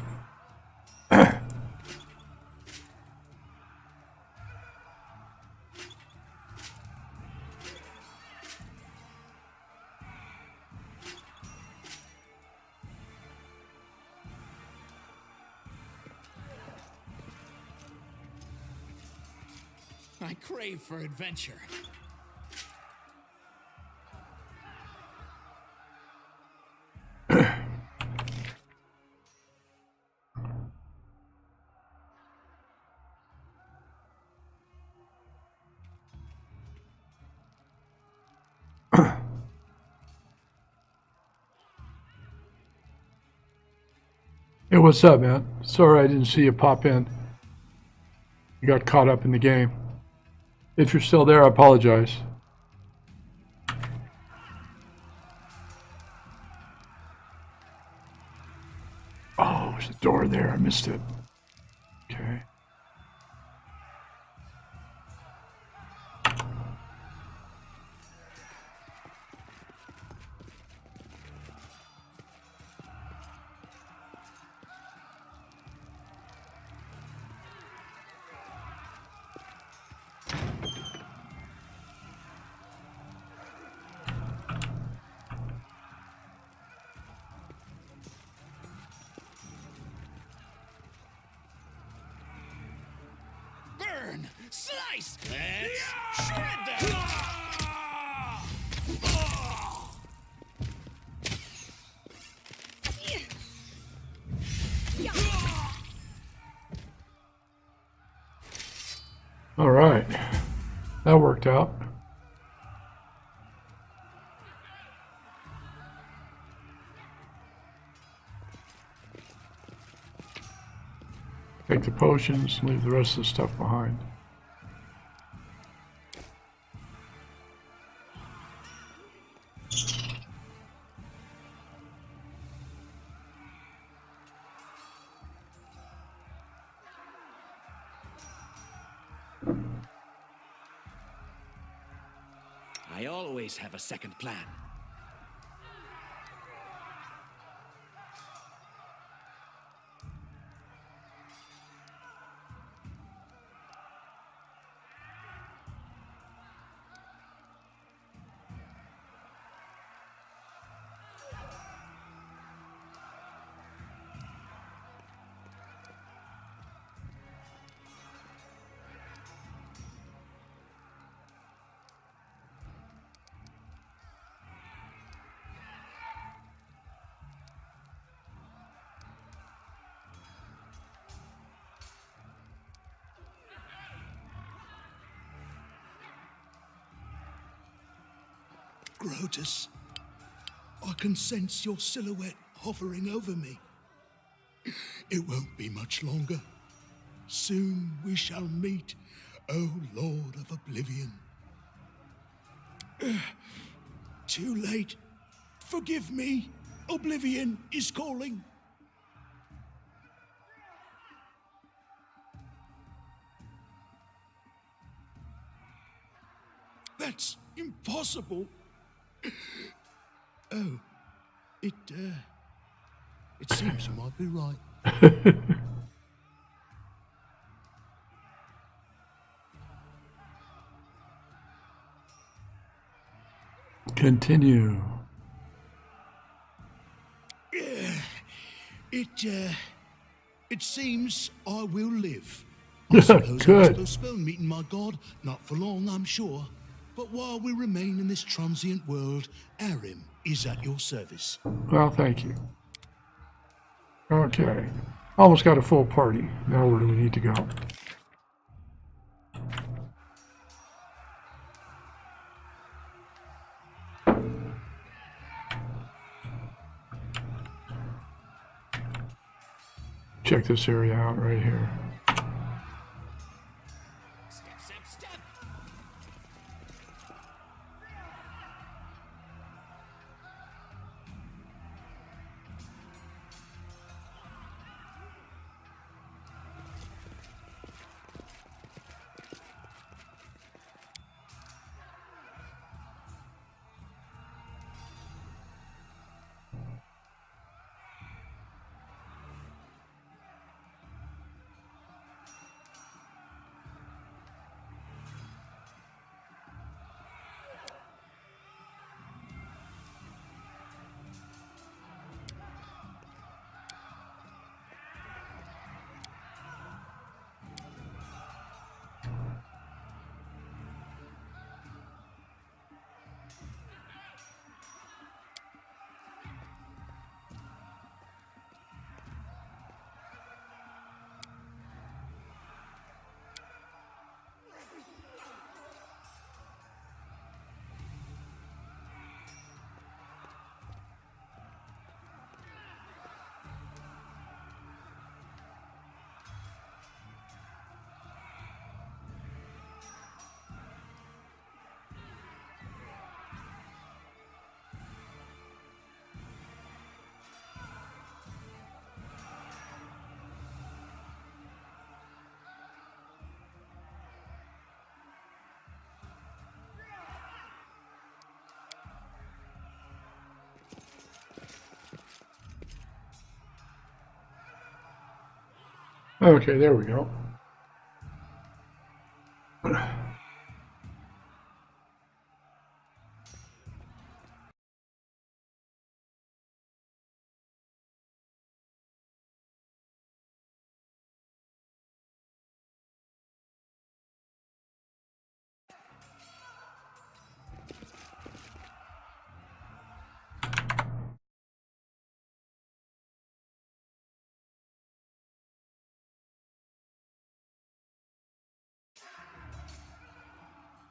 I crave for adventure. Hey, what's up, man? Sorry I didn't see you pop in. You got caught up in the game. If you're still there, I apologize. Oh, there's a door there. I missed it. Okay. Burn! Slice! Let's shred them! All right. That worked out. Take the potions, leave the rest of the stuff behind. I always have a second plan. Grotus, I can sense your silhouette hovering over me. It won't be much longer. Soon we shall meet, O Lord of Oblivion. Too late. Forgive me. Oblivion is calling. That's impossible. Oh, it seems you might be right. Continue. It seems I will live. I suppose I must Good. postpone meeting my god, not for long, I'm sure. But while we remain in this transient world, Arim is at your service. Well, thank you. Okay. Almost got a full party. Now where do we need to go? Check this area out right here. Step, step, step! Okay, there we go.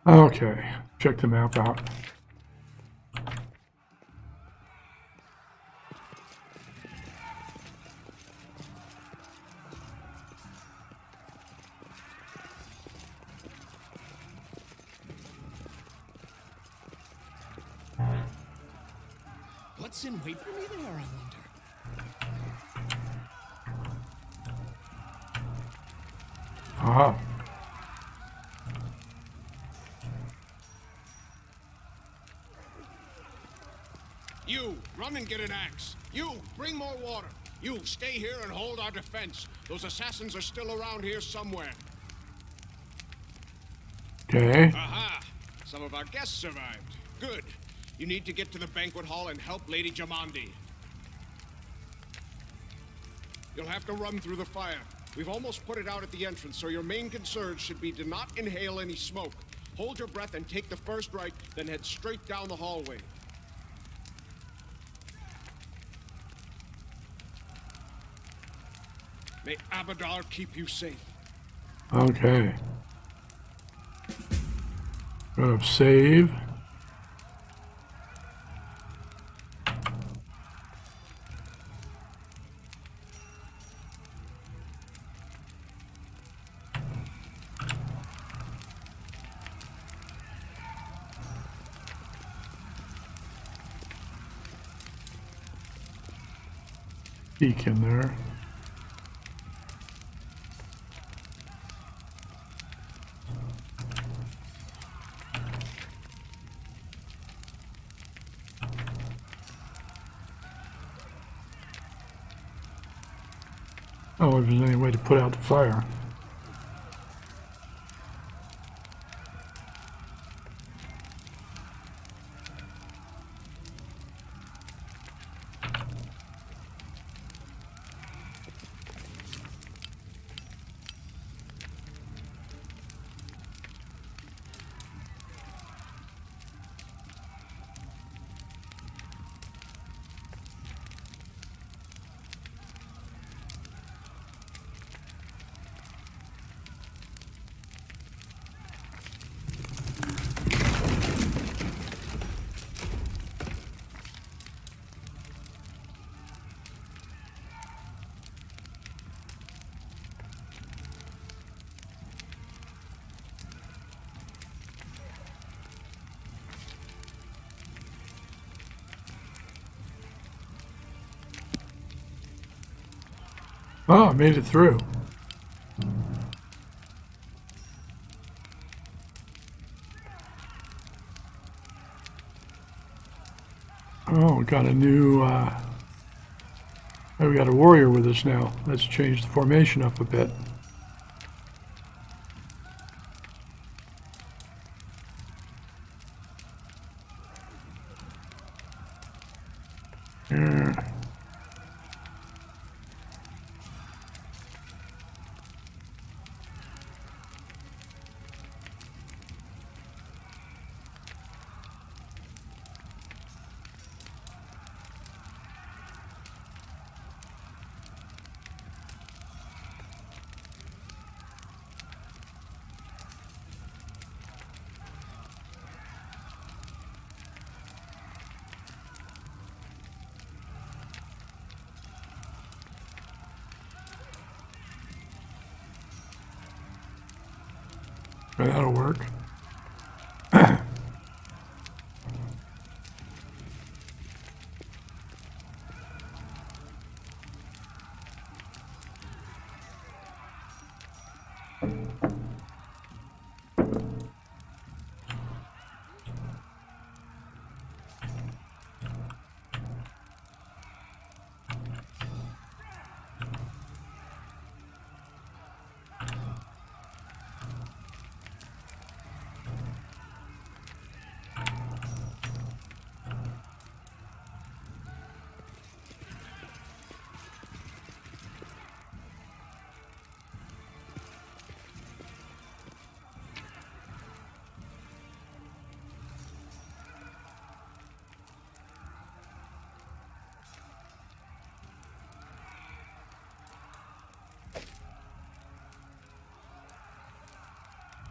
Okay, check the map out. What's in wait for me there, I wonder? Aha. You, run and get an axe. You, bring more water. You, stay here and hold our defense. Those assassins are still around here somewhere. Okay. Aha! Some of our guests survived. Good. You need to get to the banquet hall and help Lady Jamandi. You'll have to run through the fire. We've almost put it out at the entrance, so your main concern should be to not inhale any smoke. Hold your breath and take the first right, then head straight down the hallway. May Abadar keep you safe. Okay. Go to save. Peek in there. Oh, if there's any way to put out the fire. Oh, I made it through. Oh, we got a new, oh, we got a warrior with us now. Let's change the formation up a bit. Here. That'll work.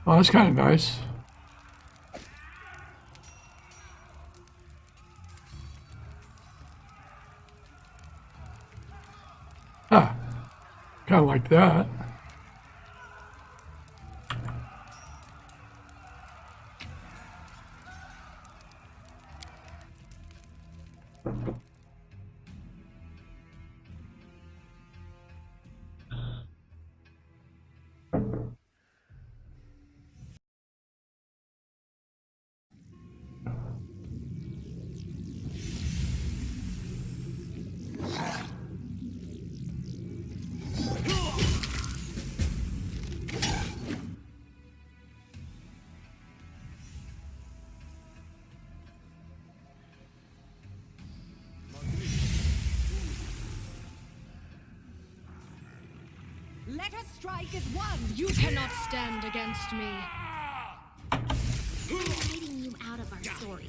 Oh, that's kind of nice. Ah, kind of like that. Let us strike as one! You cannot stand against me. I'm hiding you out of our story.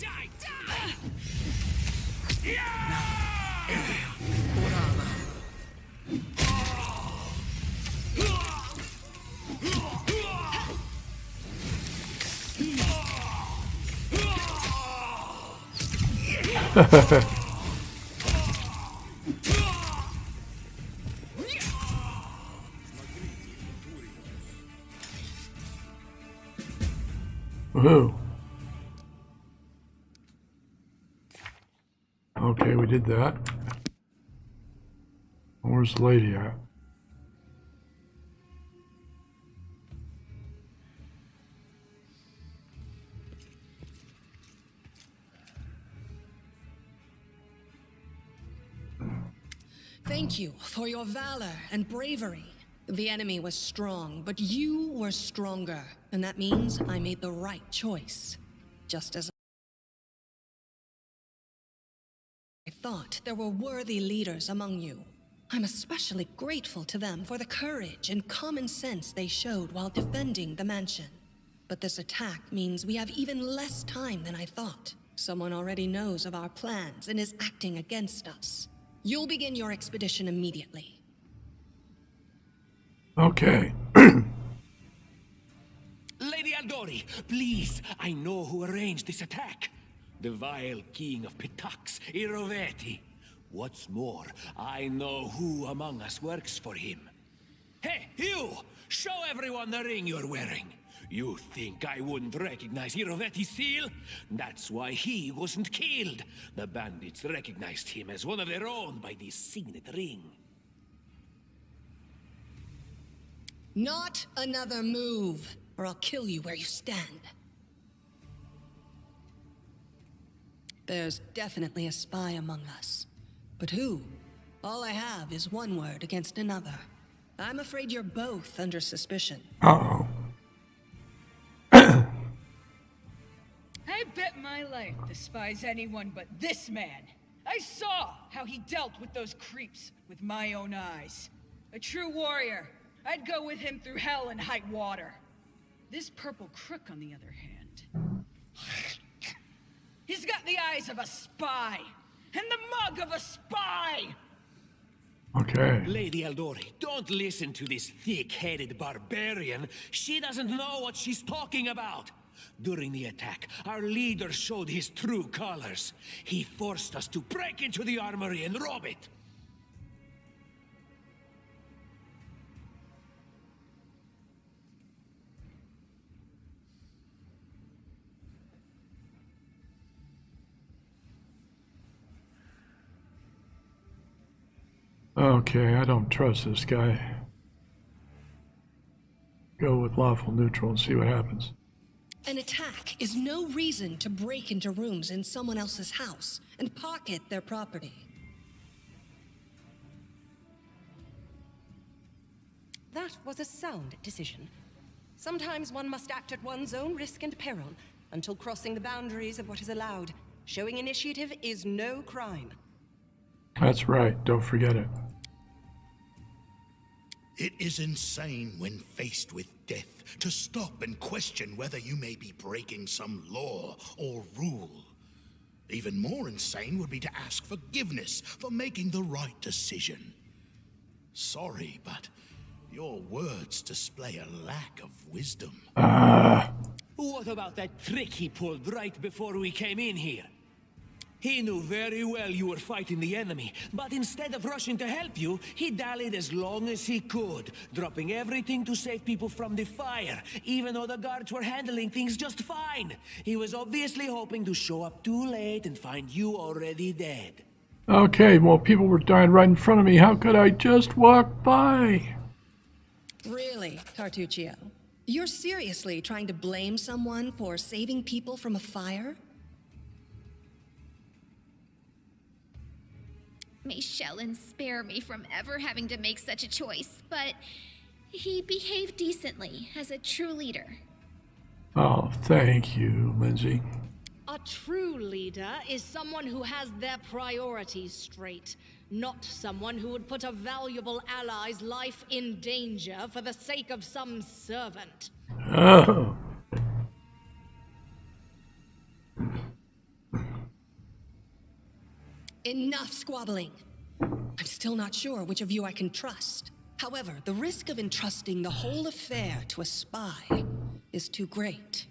Woohoo. Okay, we did that. Where's the lady at? Thank you for your valor and bravery. The enemy was strong, but you were stronger. And that means I made the right choice. Just as I thought there were worthy leaders among you. I'm especially grateful to them for the courage and common sense they showed while defending the mansion. But this attack means we have even less time than I thought. Someone already knows of our plans and is acting against us. You'll begin your expedition immediately. Okay. Lady Aldori, please, I know who arranged this attack. The vile king of Pitax, Iroveti. What's more, I know who among us works for him. Hey, you! Show everyone the ring you're wearing. You think I wouldn't recognize Iroveti's seal? That's why he wasn't killed. The bandits recognized him as one of their own by this signet ring. Not another move, or I'll kill you where you stand. There's definitely a spy among us. But who? All I have is one word against another. I'm afraid you're both under suspicion. Uh-oh. I bet my life despise anyone but this man. I saw how he dealt with those creeps with my own eyes. A true warrior. I'd go with him through hell and high water. This purple crook, on the other hand, he's got the eyes of a spy and the mug of a spy. Okay. Lady Aldori, don't listen to this thick-headed barbarian. She doesn't know what she's talking about. During the attack, our leader showed his true colors. He forced us to break into the armory and rob it. Okay, I don't trust this guy. Go with lawful neutral and see what happens. An attack is no reason to break into rooms in someone else's house and pocket their property. That was a sound decision. Sometimes one must act at one's own risk and peril until crossing the boundaries of what is allowed. Showing initiative is no crime. That's right, don't forget it. It is insane when faced with death to stop and question whether you may be breaking some law or rule. Even more insane would be to ask forgiveness for making the right decision. Sorry, but Your words display a lack of wisdom. What about that trick he pulled right before we came in here? He knew very well you were fighting the enemy, but instead of rushing to help you, he dallied as long as he could, dropping everything to save people from the fire, even though the guards were handling things just fine. He was obviously hoping to show up too late and find you already dead. Okay, well, people were dying right in front of me. How could I just walk by? Really, Tartuccio? You're seriously trying to blame someone for saving people from a fire? May Shellen spare me from ever having to make such a choice, but he behaved decently as a true leader. Oh, thank you, Lindsay. A true leader is someone who has their priorities straight, not someone who would put a valuable ally's life in danger for the sake of some servant. Oh. Enough squabbling. I'm still not sure which of you I can trust. However, the risk of entrusting the whole affair to a spy is too great.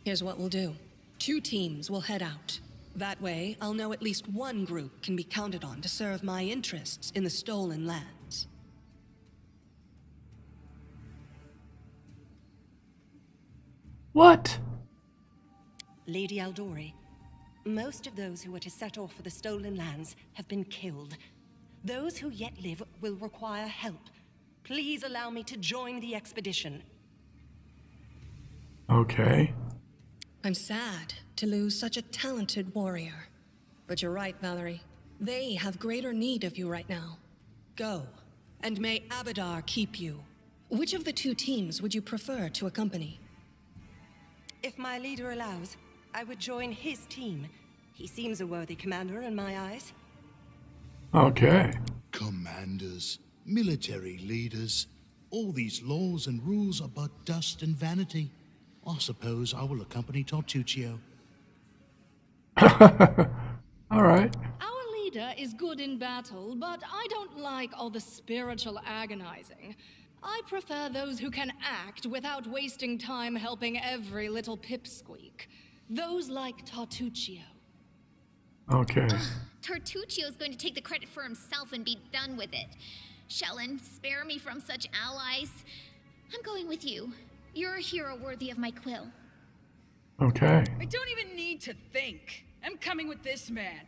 Here's what we'll do. 2 teams will head out. That way, I'll know at least one group can be counted on to serve my interests in the stolen lands. What? Lady Aldori, most of those who were to set off for the stolen lands have been killed. Those who yet live will require help. Please allow me to join the expedition. Okay. I'm sad to lose such a talented warrior. But you're right, Valerie. They have greater need of you right now. Go, and may Abadar keep you. Which of the 2 teams would you prefer to accompany? If my leader allows, I would join his team. He seems a worthy commander in my eyes. Okay. Commanders, military leaders, all these laws and rules are but dust and vanity. I suppose I will accompany Tartuccio. All right. Our leader is good in battle, but I don't like all the spiritual agonizing. I prefer those who can act without wasting time helping every little pipsqueak. Those like Tartuccio. Okay. Tartuccio's going to take the credit for himself and be done with it. Shellen, spare me from such allies. I'm going with you. You're a hero worthy of my quill. Okay. I don't even need to think. I'm coming with this man.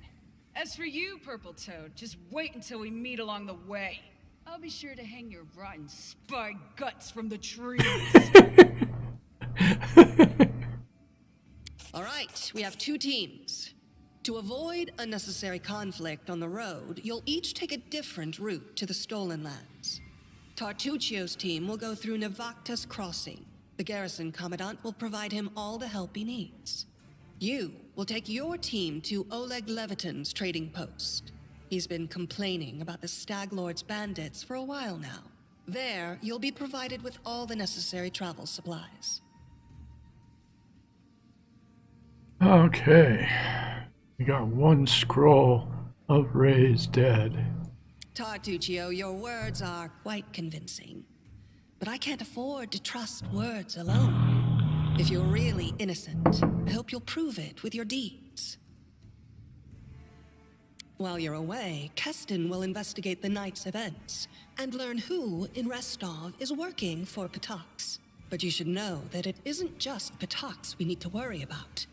As for you, Purple Toad, just wait until we meet along the way. I'll be sure to hang your rotten spy guts from the trees. All right, we have 2 teams. To avoid unnecessary conflict on the road, you'll each take a different route to the stolen lands. Tartuccio's team will go through Navacta's crossing. The garrison commandant will provide him all the help he needs. You will take your team to Oleg Leviton's trading post. He's been complaining about the Stag Lord's bandits for a while now. There, you'll be provided with all the necessary travel supplies. Okay. We got 1 scroll of Ray's dead. Tartuccio, your words are quite convincing. But I can't afford to trust words alone. If you're really innocent, I hope you'll prove it with your deeds. While you're away, Keston will investigate the night's events and learn who in Restov is working for Patox. But you should know that it isn't just Patox we need to worry about.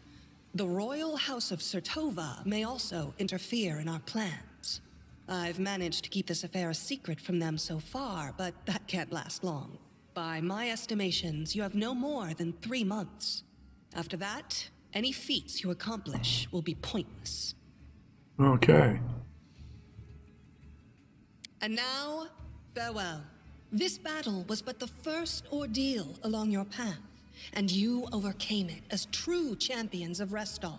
The royal house of Sertova may also interfere in our plans. I've managed to keep this affair a secret from them so far, but that can't last long. By my estimations, you have no more than 3 months. After that, any feats you accomplish will be pointless. Okay. And now, farewell. This battle was but the first ordeal along your path, and you overcame it as true champions of Restov.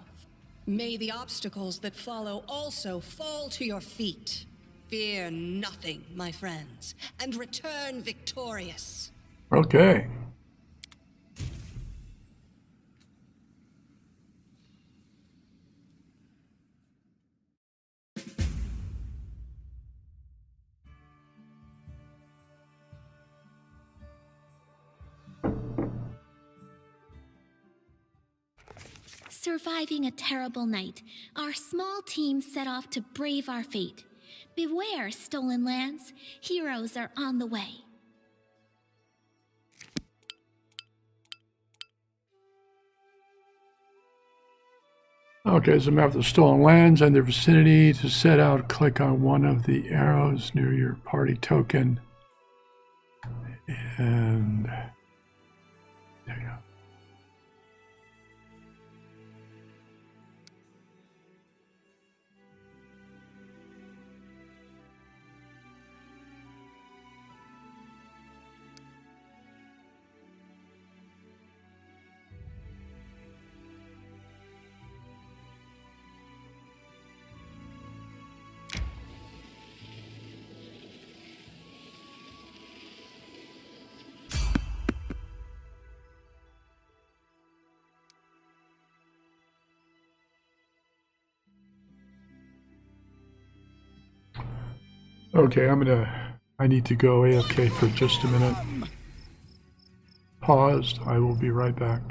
May the obstacles that follow also fall to your feet. Fear nothing, my friends, and return victorious. Okay. Surviving a terrible night, our small team set off to brave our fate. Beware, stolen lands. Heroes are on the way. Okay, so map of the stolen lands and their vicinity. To set out, click on one of the arrows near your party token. And there you go. Okay, I need to go AFK for just a minute. Paused. I will be right back.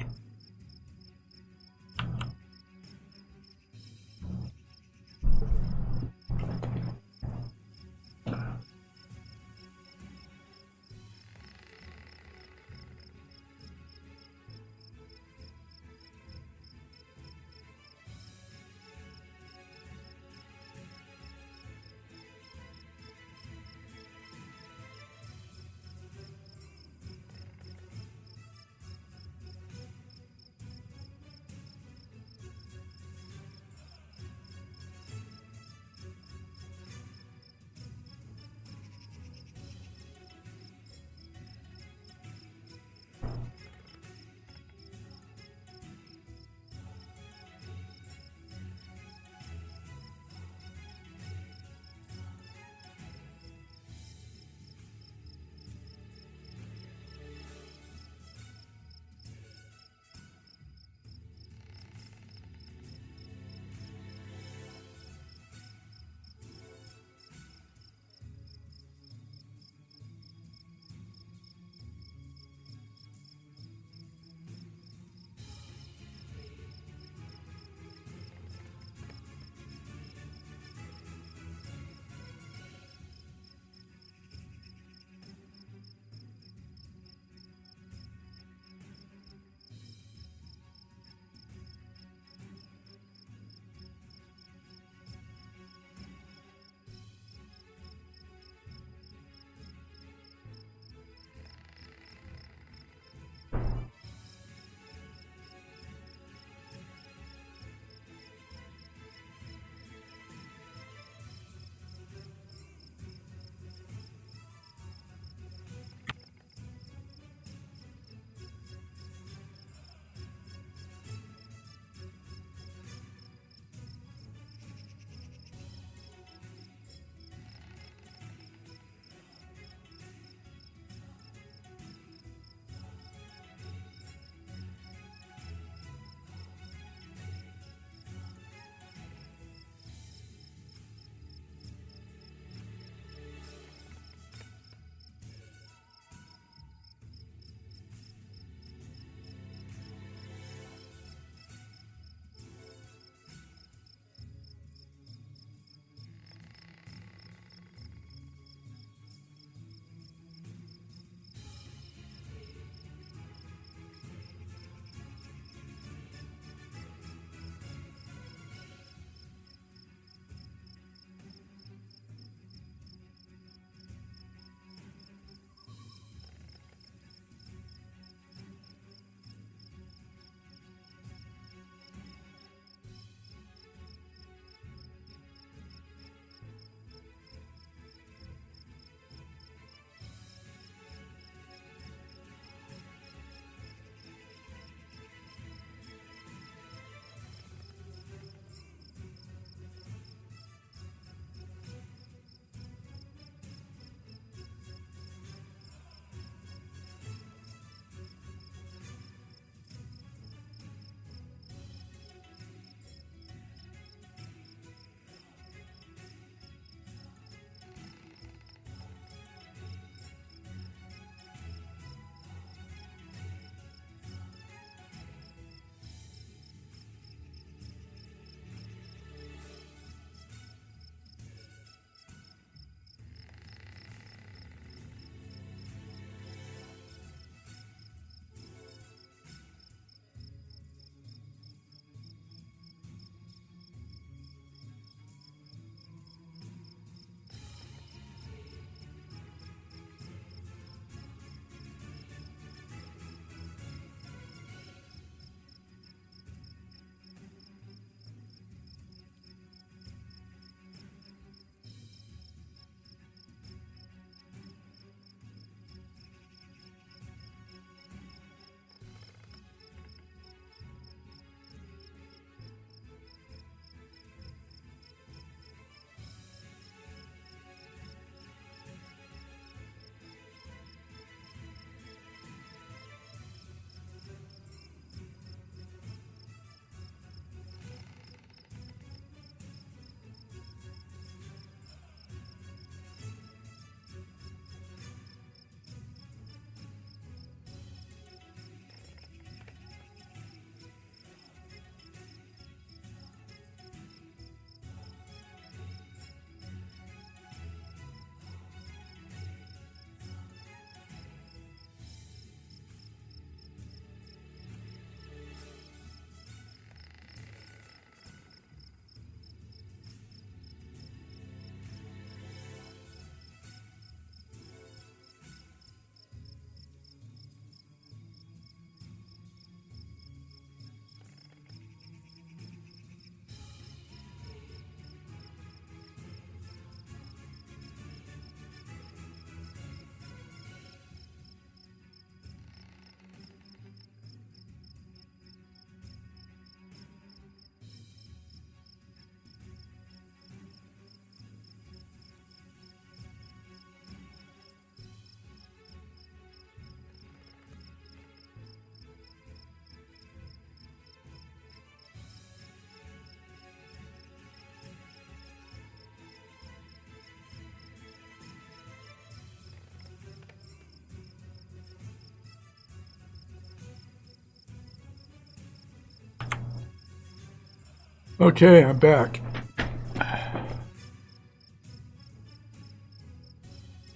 Okay, I'm back.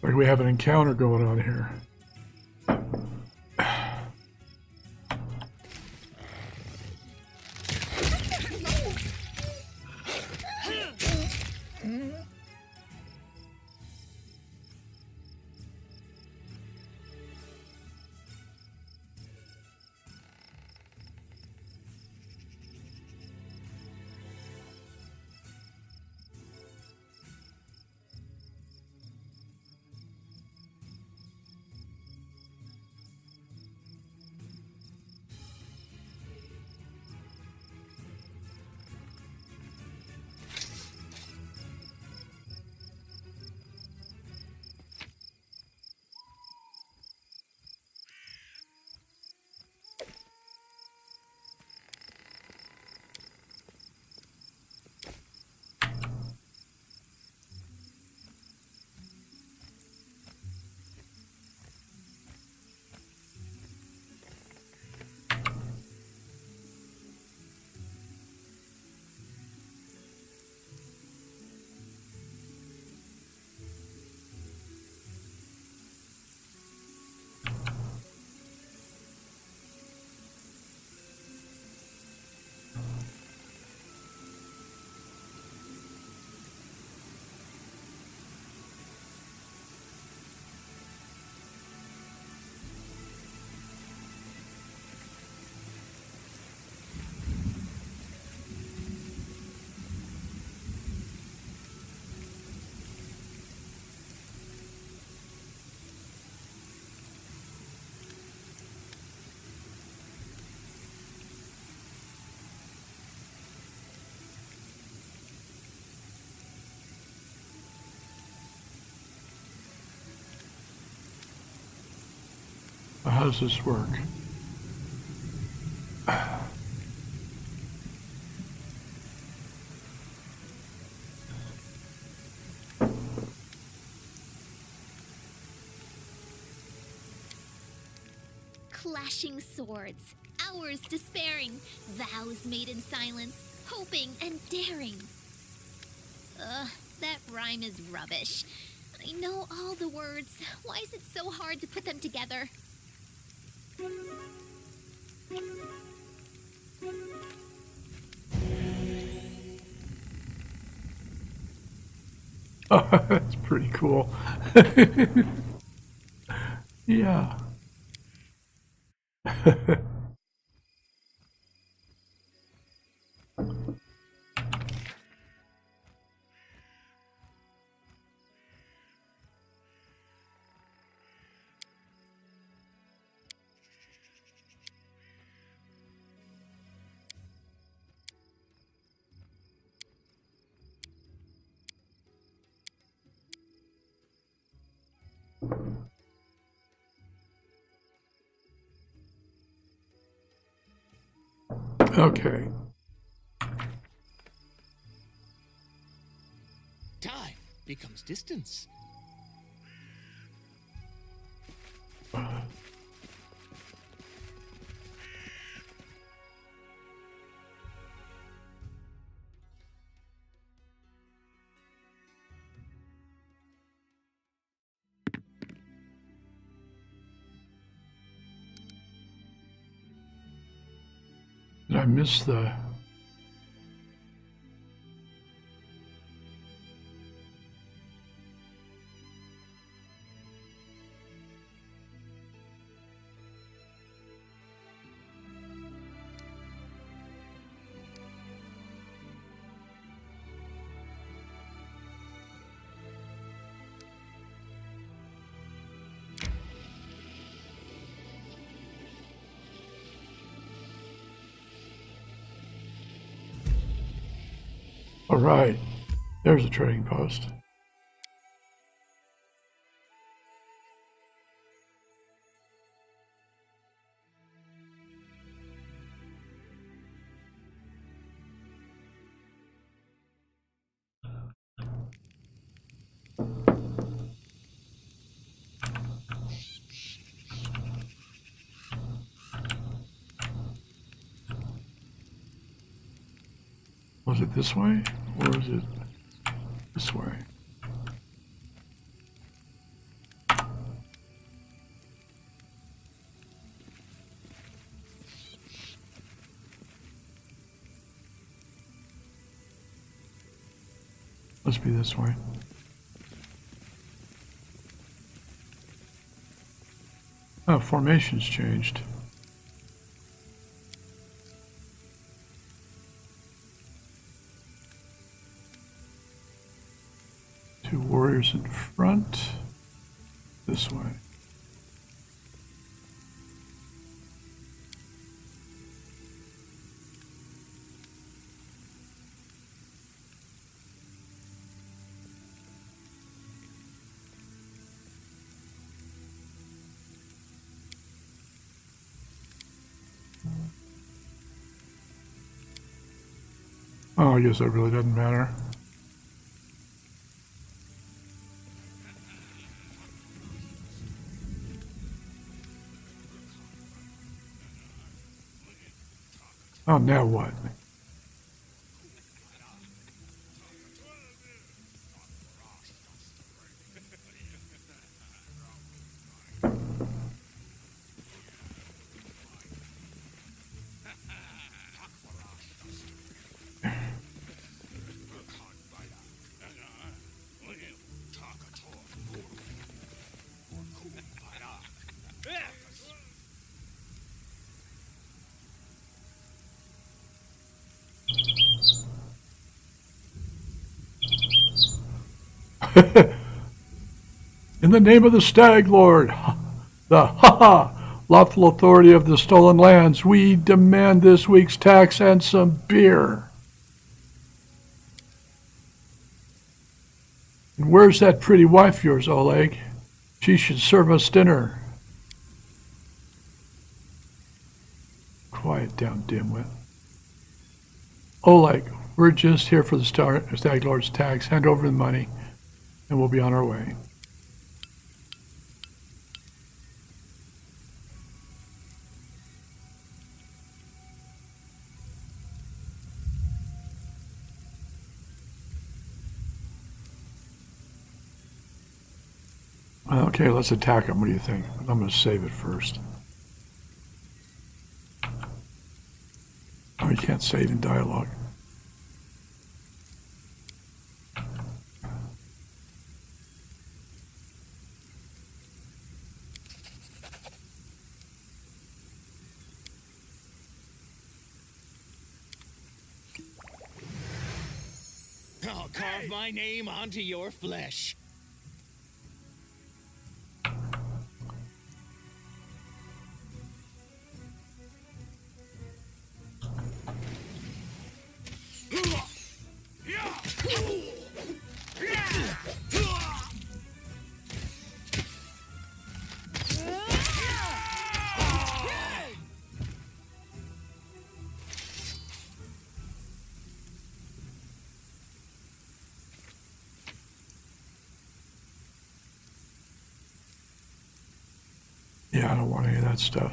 Like we have an encounter going on here. How does this work? Clashing swords, hours despairing, vows made in silence, hoping and daring. Ugh, that rhyme is rubbish. I know all the words. Why is it so hard to put them together? Oh, that's pretty cool. Yeah. Okay. Time becomes distance. Did I miss the... All right, there's a trading post. Was it this way, or is it this way? Must be this way. Oh, formation's changed. Two warriors in front. This way. Oh, I guess that really doesn't matter. Oh, now what? In the name of the Stag Lord, the lawful authority of the stolen lands, we demand this week's tax and some beer. And where's that pretty wife of yours, Oleg? She should serve us dinner. Quiet down, dimwit. Oleg, we're just here for the Stag Lord's tax. Hand over the money, and we'll be on our way. Okay, let's attack him. What do you think? I'm going to save it first. Oh, you can't save in dialogue. I'll carve my name onto your flesh. Yeah, I don't want any of that stuff.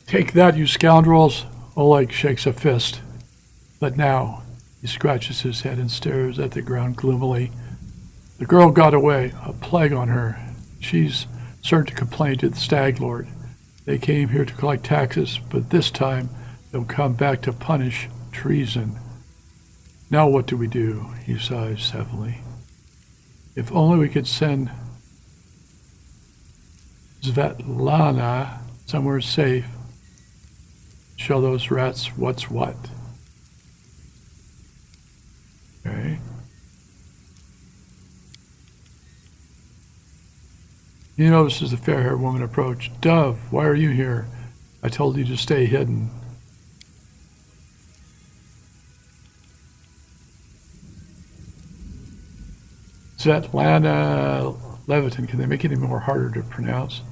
Take that, you scoundrels! Oleg shakes a fist. But now, he scratches his head and stares at the ground gloomily. The girl got away, a plague on her. She's certain to complain to the Stag Lord. They came here to collect taxes, but this time they'll come back to punish treason. Now what do we do? He sighs heavily. If only we could send Svetlana somewhere safe. Show those rats what's what. Okay. He notices the fair-haired woman approach. Dove, why are you here? I told you to stay hidden. Svetlana Levitin, can they make it any more harder to pronounce?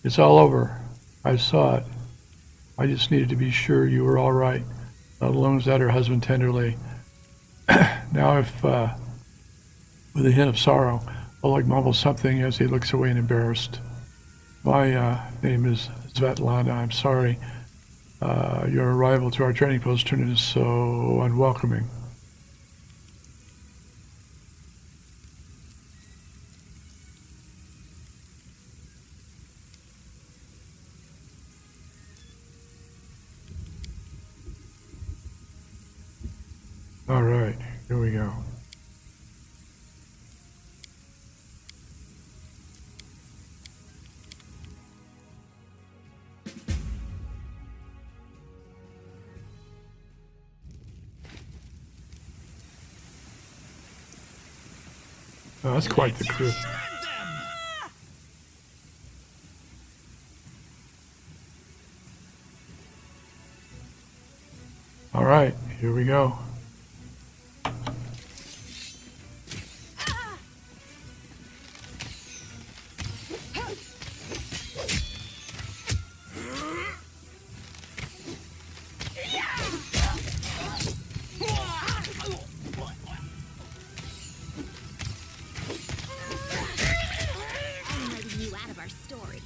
It's all over. I saw it. I just needed to be sure you were all right. Not alone, as that her husband tenderly. Now if, with a hint of sorrow, Oleg mumbles something as he looks away and embarrassed. My name is Svetlana. I'm sorry. Your arrival to our training post turned into so unwelcoming. All right, here we go. Oh, that's quite the crew. All right, here we go. Hiding you out of our story.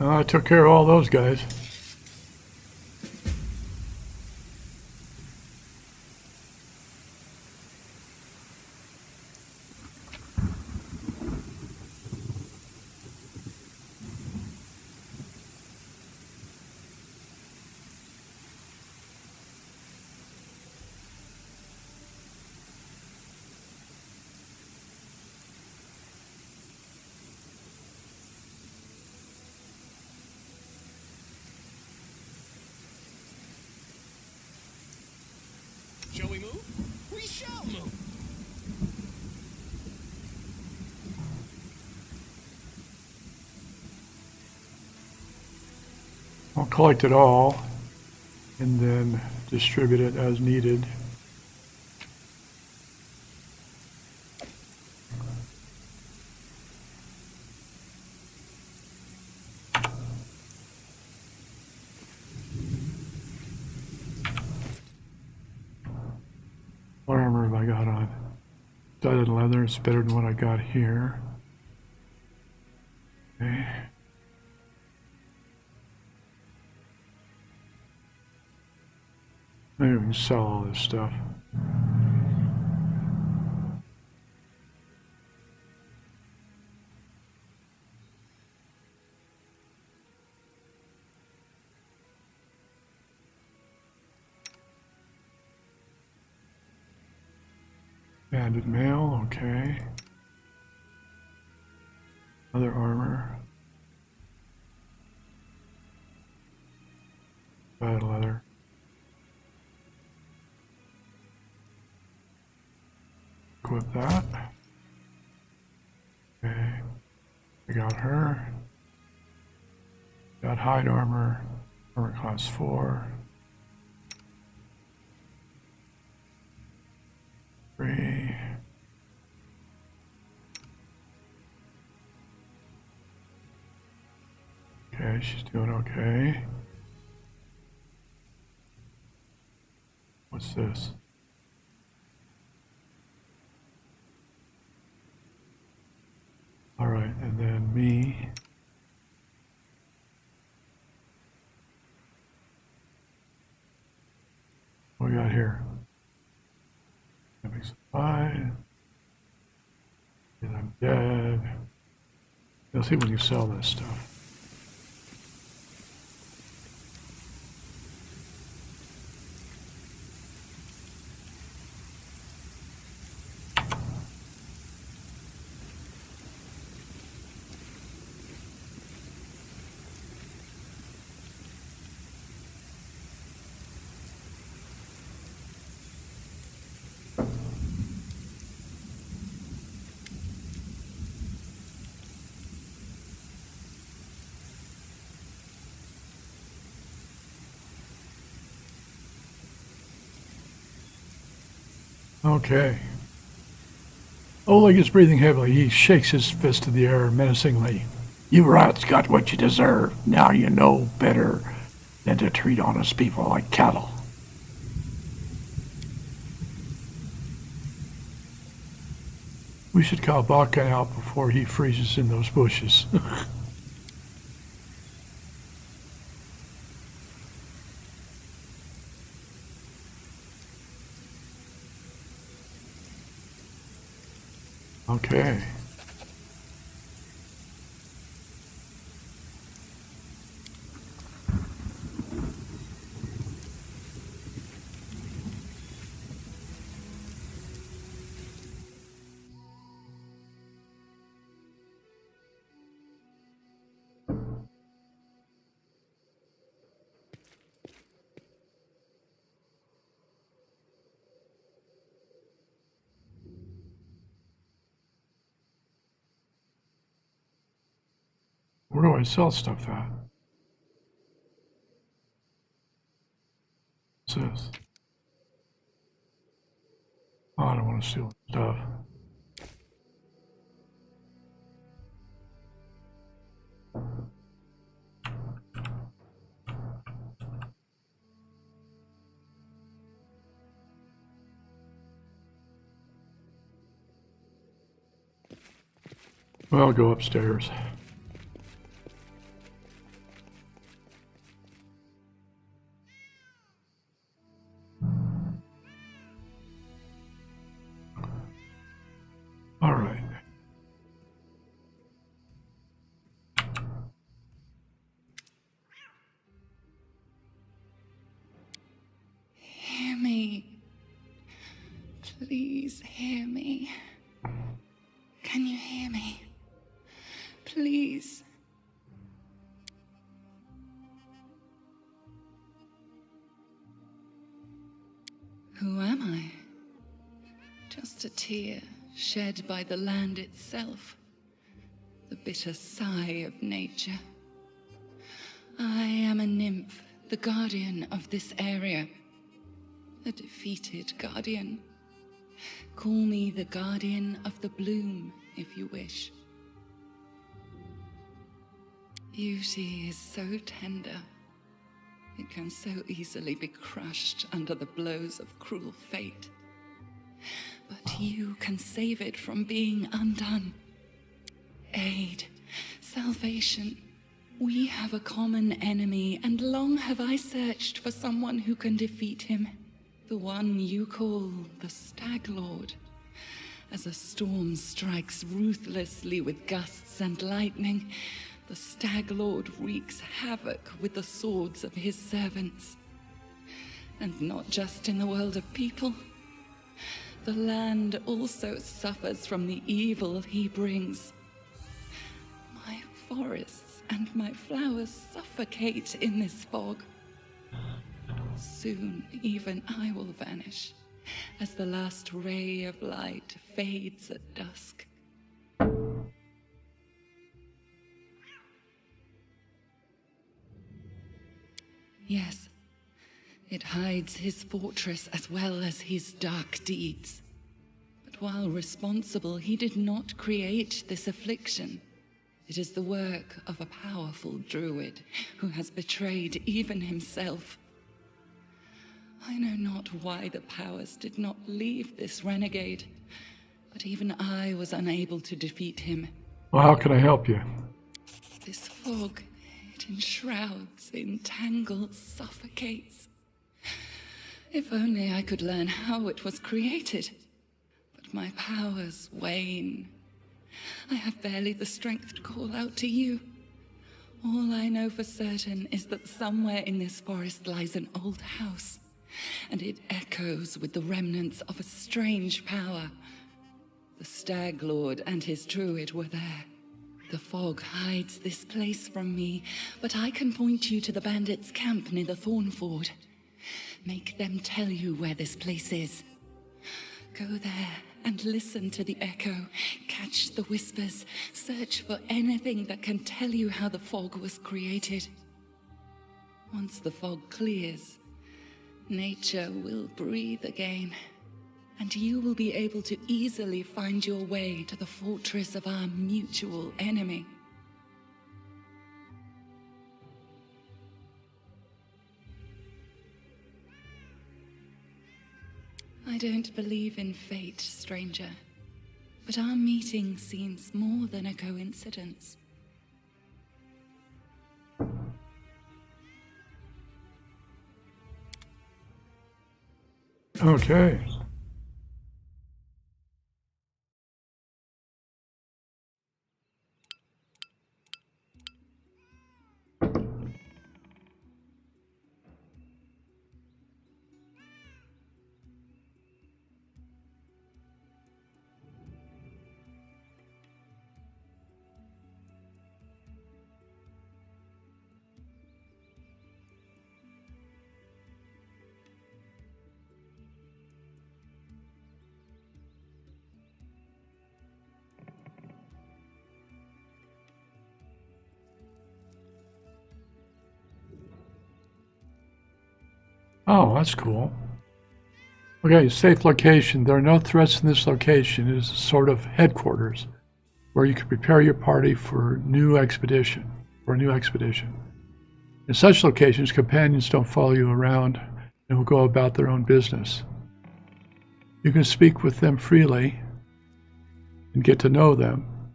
I took care of all those guys. Shall we move? We shall move. I'll collect it all and then distribute it as needed. What armor have I got on? Studded leather, it's better than what I got here. Okay. Maybe we can sell all this stuff. Banded mail, okay. Other armor. Bad leather. Equip that. Okay. We got her. Got hide armor. Armor class 4. 3. Okay, she's doing okay. What's this? All right, and then me. What we got here? Epic supply. And I'm dead. Let's see if we can sell this stuff. Okay. Oleg is breathing heavily. He shakes his fist in the air menacingly. You rats got what you deserve. Now you know better than to treat honest people like cattle. We should call Bakken out before he freezes in those bushes. Okay. Where do I sell stuff at? What's this? Oh, I don't want to steal stuff. Well, I'll go upstairs. All right. Hear me. Please hear me. Can you hear me? Please. Who am I? Just a tear shed by the land itself. The bitter sigh of nature. I am a nymph, the guardian of this area. A defeated guardian. Call me the guardian of the bloom, if you wish. Beauty is so tender. It can so easily be crushed under the blows of cruel fate. But you can save it from being undone. Aid, salvation. We have a common enemy, and long have I searched for someone who can defeat him. The one you call the Stag Lord. As a storm strikes ruthlessly with gusts and lightning, the Stag Lord wreaks havoc with the swords of his servants. And not just in the world of people. The land also suffers from the evil he brings. My forests and my flowers suffocate in this fog. Soon, even I will vanish, as the last ray of light fades at dusk. Yes, it hides his fortress as well as his dark deeds. But while responsible, he did not create this affliction. It is the work of a powerful druid who has betrayed even himself. I know not why the powers did not leave this renegade, but even I was unable to defeat him. Well, how can I help you? This fog, it enshrouds, entangles, suffocates. If only I could learn how it was created. But my powers wane. I have barely the strength to call out to you. All I know for certain is that somewhere in this forest lies an old house, and it echoes with the remnants of a strange power. The Stag Lord and his druid were there. The fog hides this place from me, but I can point you to the bandits' camp near the Thornford. Make them tell you where this place is. Go there and listen to the echo, catch the whispers, search for anything that can tell you how the fog was created. Once the fog clears, nature will breathe again, and you will be able to easily find your way to the fortress of our mutual enemy. I don't believe in fate, stranger, but our meeting seems more than a coincidence. Okay. Oh, that's cool. Okay, safe location. There are no threats in this location. It is a sort of headquarters where you can prepare your party for a new expedition. In such locations, companions don't follow you around and will go about their own business. You can speak with them freely and get to know them.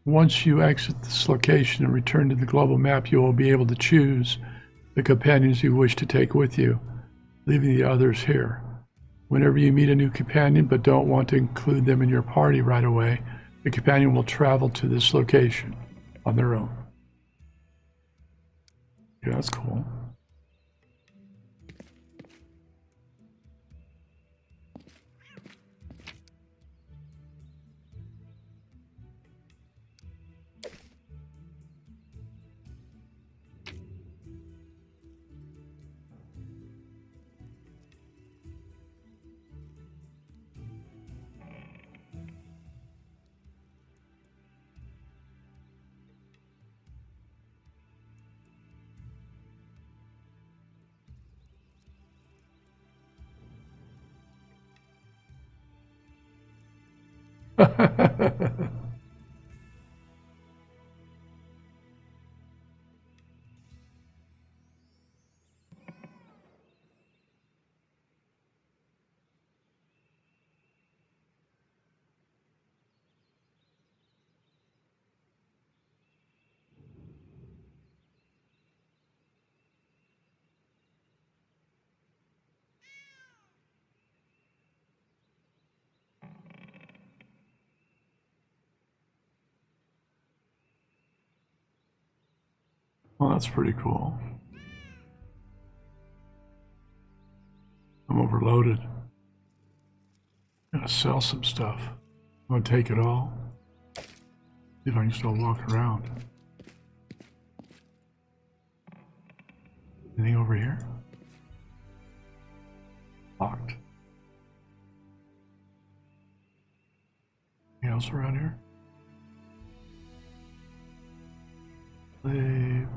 Once you exit this location and return to the global map, you will be able to choose the companions you wish to take with you, leaving the others here. Whenever you meet a new companion but don't want to include them in your party right away, the companion will travel to this location on their own. Yeah, that's cool. Well, that's pretty cool. I'm overloaded. Gotta sell some stuff. I'm gonna take it all. See if I can still walk around. Anything over here? Locked. Anything else around here? Leave.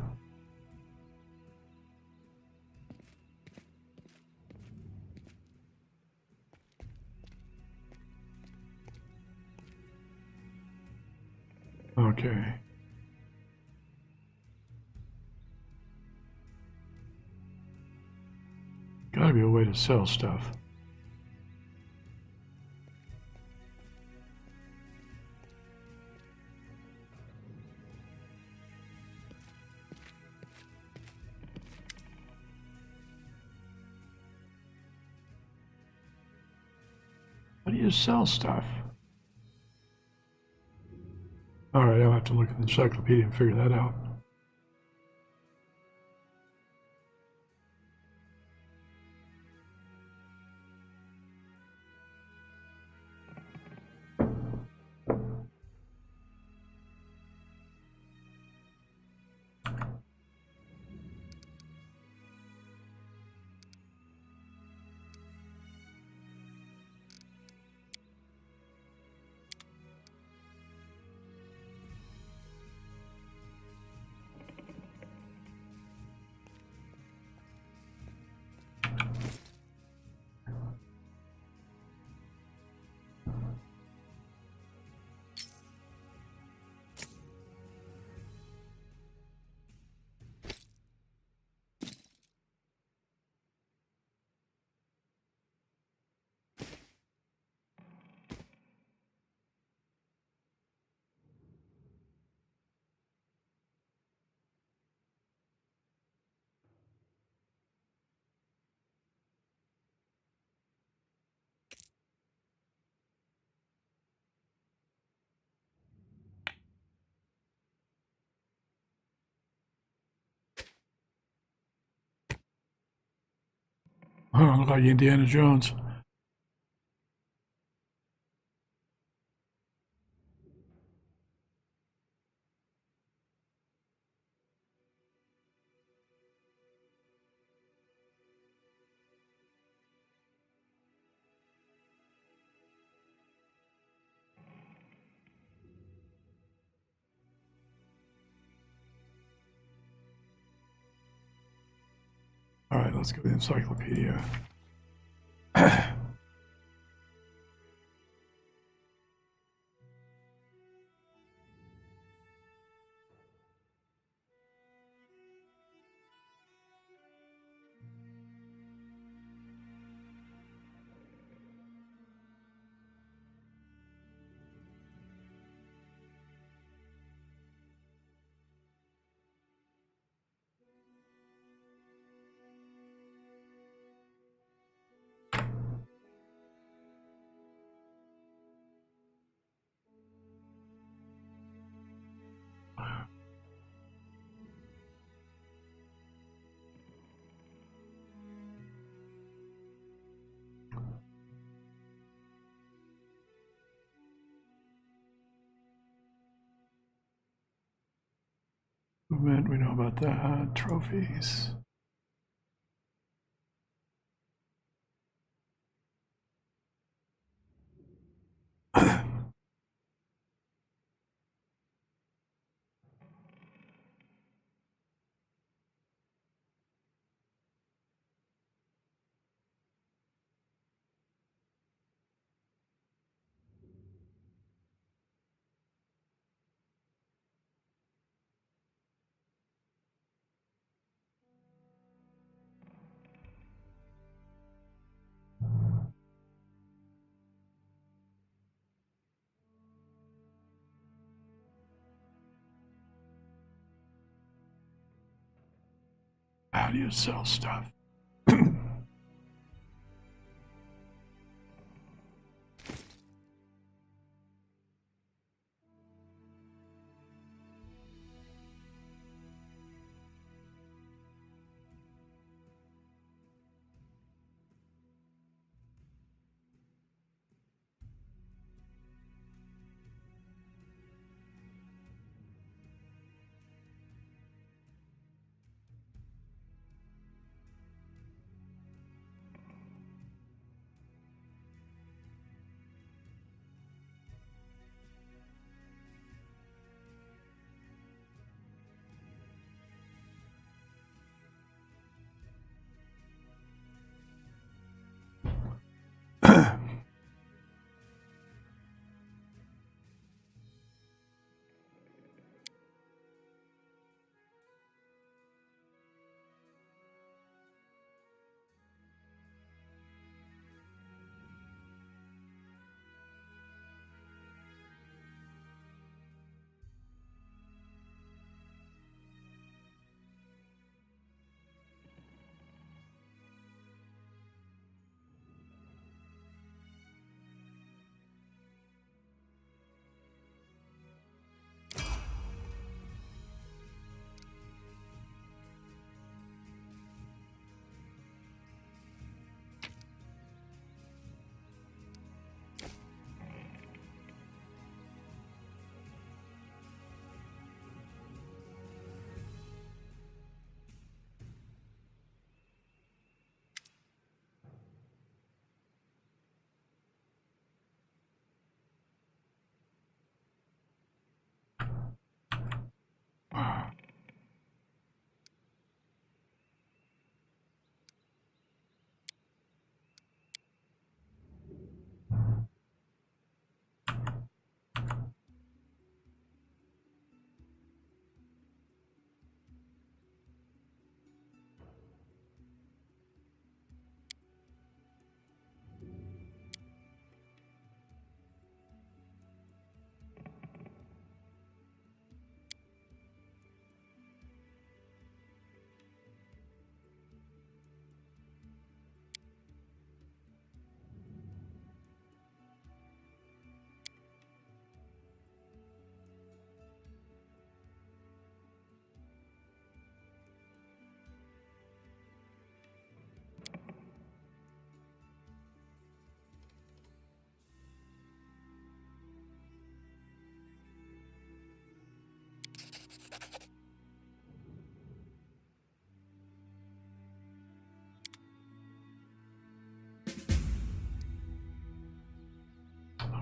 Okay. Gotta be a way to sell stuff. How do you sell stuff? All right, I'll have to look at the encyclopedia and figure that out. Oh, look like Indiana Jones. All right, let's go to the encyclopedia. Movement, we know about that. Trophies. How do you sell stuff?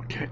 Okay.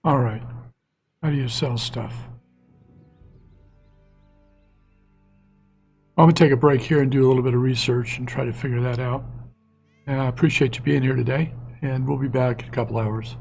All right. How do you sell stuff? I'm going to take a break here and do a little bit of research and try to figure that out. And I appreciate you being here today, and we'll be back in a couple hours.